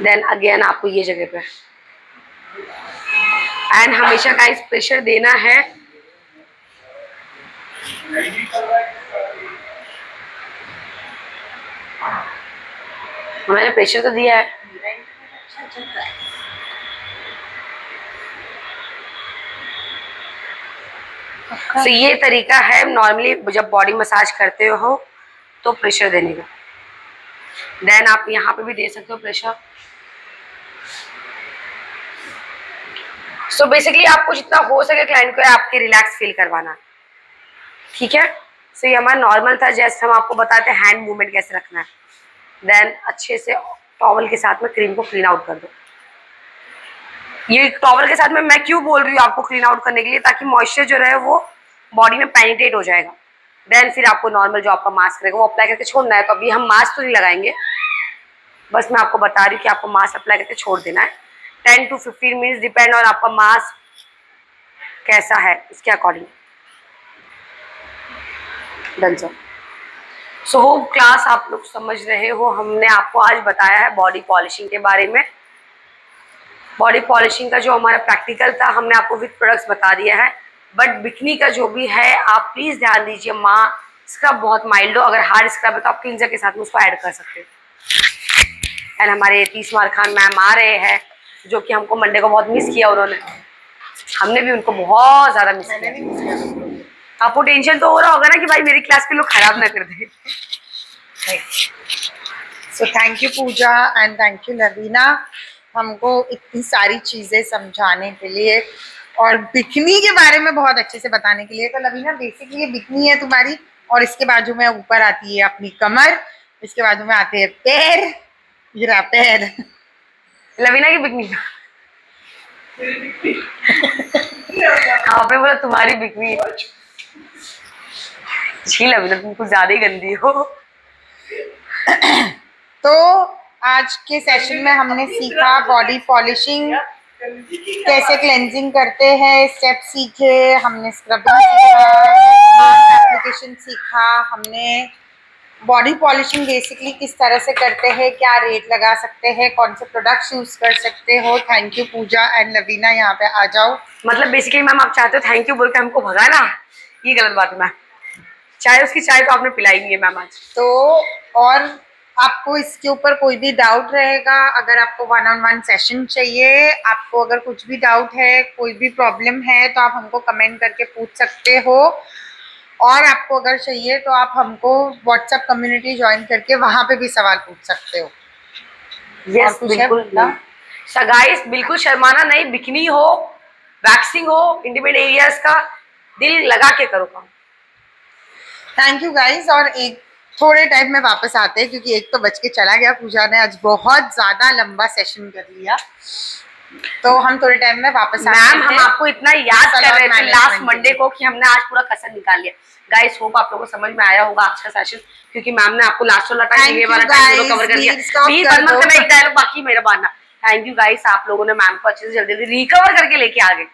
देन अगेन आपको ये जगह पे एंड हमेशा गाइस प्रेशर देना है। मैंने प्रेशर तो दिया है। तो ये तरीका है नॉर्मली जब बॉडी मसाज करते हो तो प्रेशर देने का। देन आप यहाँ पे भी दे सकते हो प्रेशर। सो बेसिकली आपको जितना हो सके क्लाइंट को आपके रिलैक्स फील करवाना, ठीक है। सो ये हमारा नॉर्मल था, जैसे हम आपको बताते हैं हैंड मूवमेंट कैसे रखना है। देन अच्छे से टॉवल के साथ में क्रीम को क्लीन आउट कर दो। ये टॉवल के साथ में मैं क्यों बोल रही हूँ आपको क्लीन आउट करने के लिए, ताकि मॉइस्चर जो रहे वो बॉडी में पेनिट्रेट हो जाएगा। देन फिर आपको नॉर्मल जो आपका मास्क रहेगा वो अप्लाई करके छोड़ना है। तो अभी हम मास्क तो नहीं लगाएंगे, बस मैं आपको बता रही हूँ कि आपको मास्क अप्लाई करके छोड़ देना है 10 to 15 मिनट्स, डिपेंड और आपका मास्क कैसा है इसके according. Done sir. So hope class आप लोग समझ रहे हो। हमने आपको आज बताया है बॉडी पॉलिशिंग के बारे में। बॉडी पॉलिशिंग का जो हमारा प्रैक्टिकल था हमने आपको विद प्रोडक्ट्स बता दिया है। बट बिकनी का जो भी है आप प्लीज ध्यान दीजिए, माँ स्क्रब बहुत माइल्ड हो। अगर हार्ड स्क्रब है तो आप क्लींजर के साथ में उसको ऐड कर सकते हो। एंड हमारे तीसमार खान मैम आ रहे हैं जो कि हमको मंडे को बहुत मिस किया उन्होंने, हमने भी उनको बहुत ज्यादा मिस किया। आपको टेंशन तो हो रहा होगा ना कि भाई मेरी क्लास के लोग खराब ना कर दे। So thank you Pooja and thank you Lavina हमको इतनी सारी चीज़ें समझाने के लिए और बिकनी के बारे में बहुत अच्छे से बताने के लिए। तो लवीना बेसिकली ये बिकनी है तुम्हारी, और इसके बाजू में ऊपर आती है अपनी कमर, इसके बाजू में आते हैं पैर, गिरा पैर। लवीना की बिकनी आपने बोला तुम्हारी बिकनी है। छी लवीना तुम कुछ ज्यादा ही गंदी हो। तो आज के सेशन में हमने सीखा बॉडी पॉलिशिंग कैसे क्लेंजिंग करते हैं, स्टेप सीखे, हमने स्क्रबिंग सीखा, एप्लीकेशन सीखा, हमने बॉडी पॉलिशिंग बेसिकली किस तरह से करते हैं, क्या रेट लगा सकते हैं, कौन से प्रोडक्ट्स यूज कर सकते हो। Thank you Pooja and Lavina, यहाँ पे आ जाओ। मतलब बेसिकली मैम आप चाहते हो थैंक यू बोल के हमको भगाना, ये गलत बात है मैम। चाय उसकी चाय तो आपने पिलाई नहीं है मैम आज। तो और आपको इसके ऊपर कोई भी डाउट रहेगा, अगर आपको 1-on-1 सेशन चाहिए, आपको अगर कुछ भी डाउट है, कोई भी प्रॉब्लम है, तो आप हमको कमेंट करके पूछ सकते हो। और आपको अगर चाहिए तो आप हमको व्हाट्सएप कम्युनिटी ज्वाइन करके वहाँ पे भी सवाल पूछ सकते हो। यस बिल्कुल। गाइस बिल्कुल शर्माना नहीं, बिकनी हो, वैक्सिंग हो, इंटीमेट एरियाज का दिल लगा के करो काम। थैंक यू गाइस, और एक थोड़े टाइम में वापस आते हैं क्योंकि 1 तो बज के चला गया। पूजा ने आज बहुत ज्यादा लंबा सेशन कर लिया, तो हम थोड़े टाइम में वापस आते हैं। मैम हम आपको इतना याद कर रहे थे लास्ट मंडे को कि हमने आज पूरा कसर निकाल लिया। गाइस होप आप लोगों को समझ में आया होगा आज का सेशन, क्योंकि मैम ने आपको लास्ट वाला टाइम ये वाला टाइम कवर कर दिया। प्लीज बंद मत करना, एक डायलॉग बाकी मेरा बांधना। थैंक यू गाइस, आप लोगों ने मैम को अच्छे से जल्दी रिकवर करके लेके आ गए।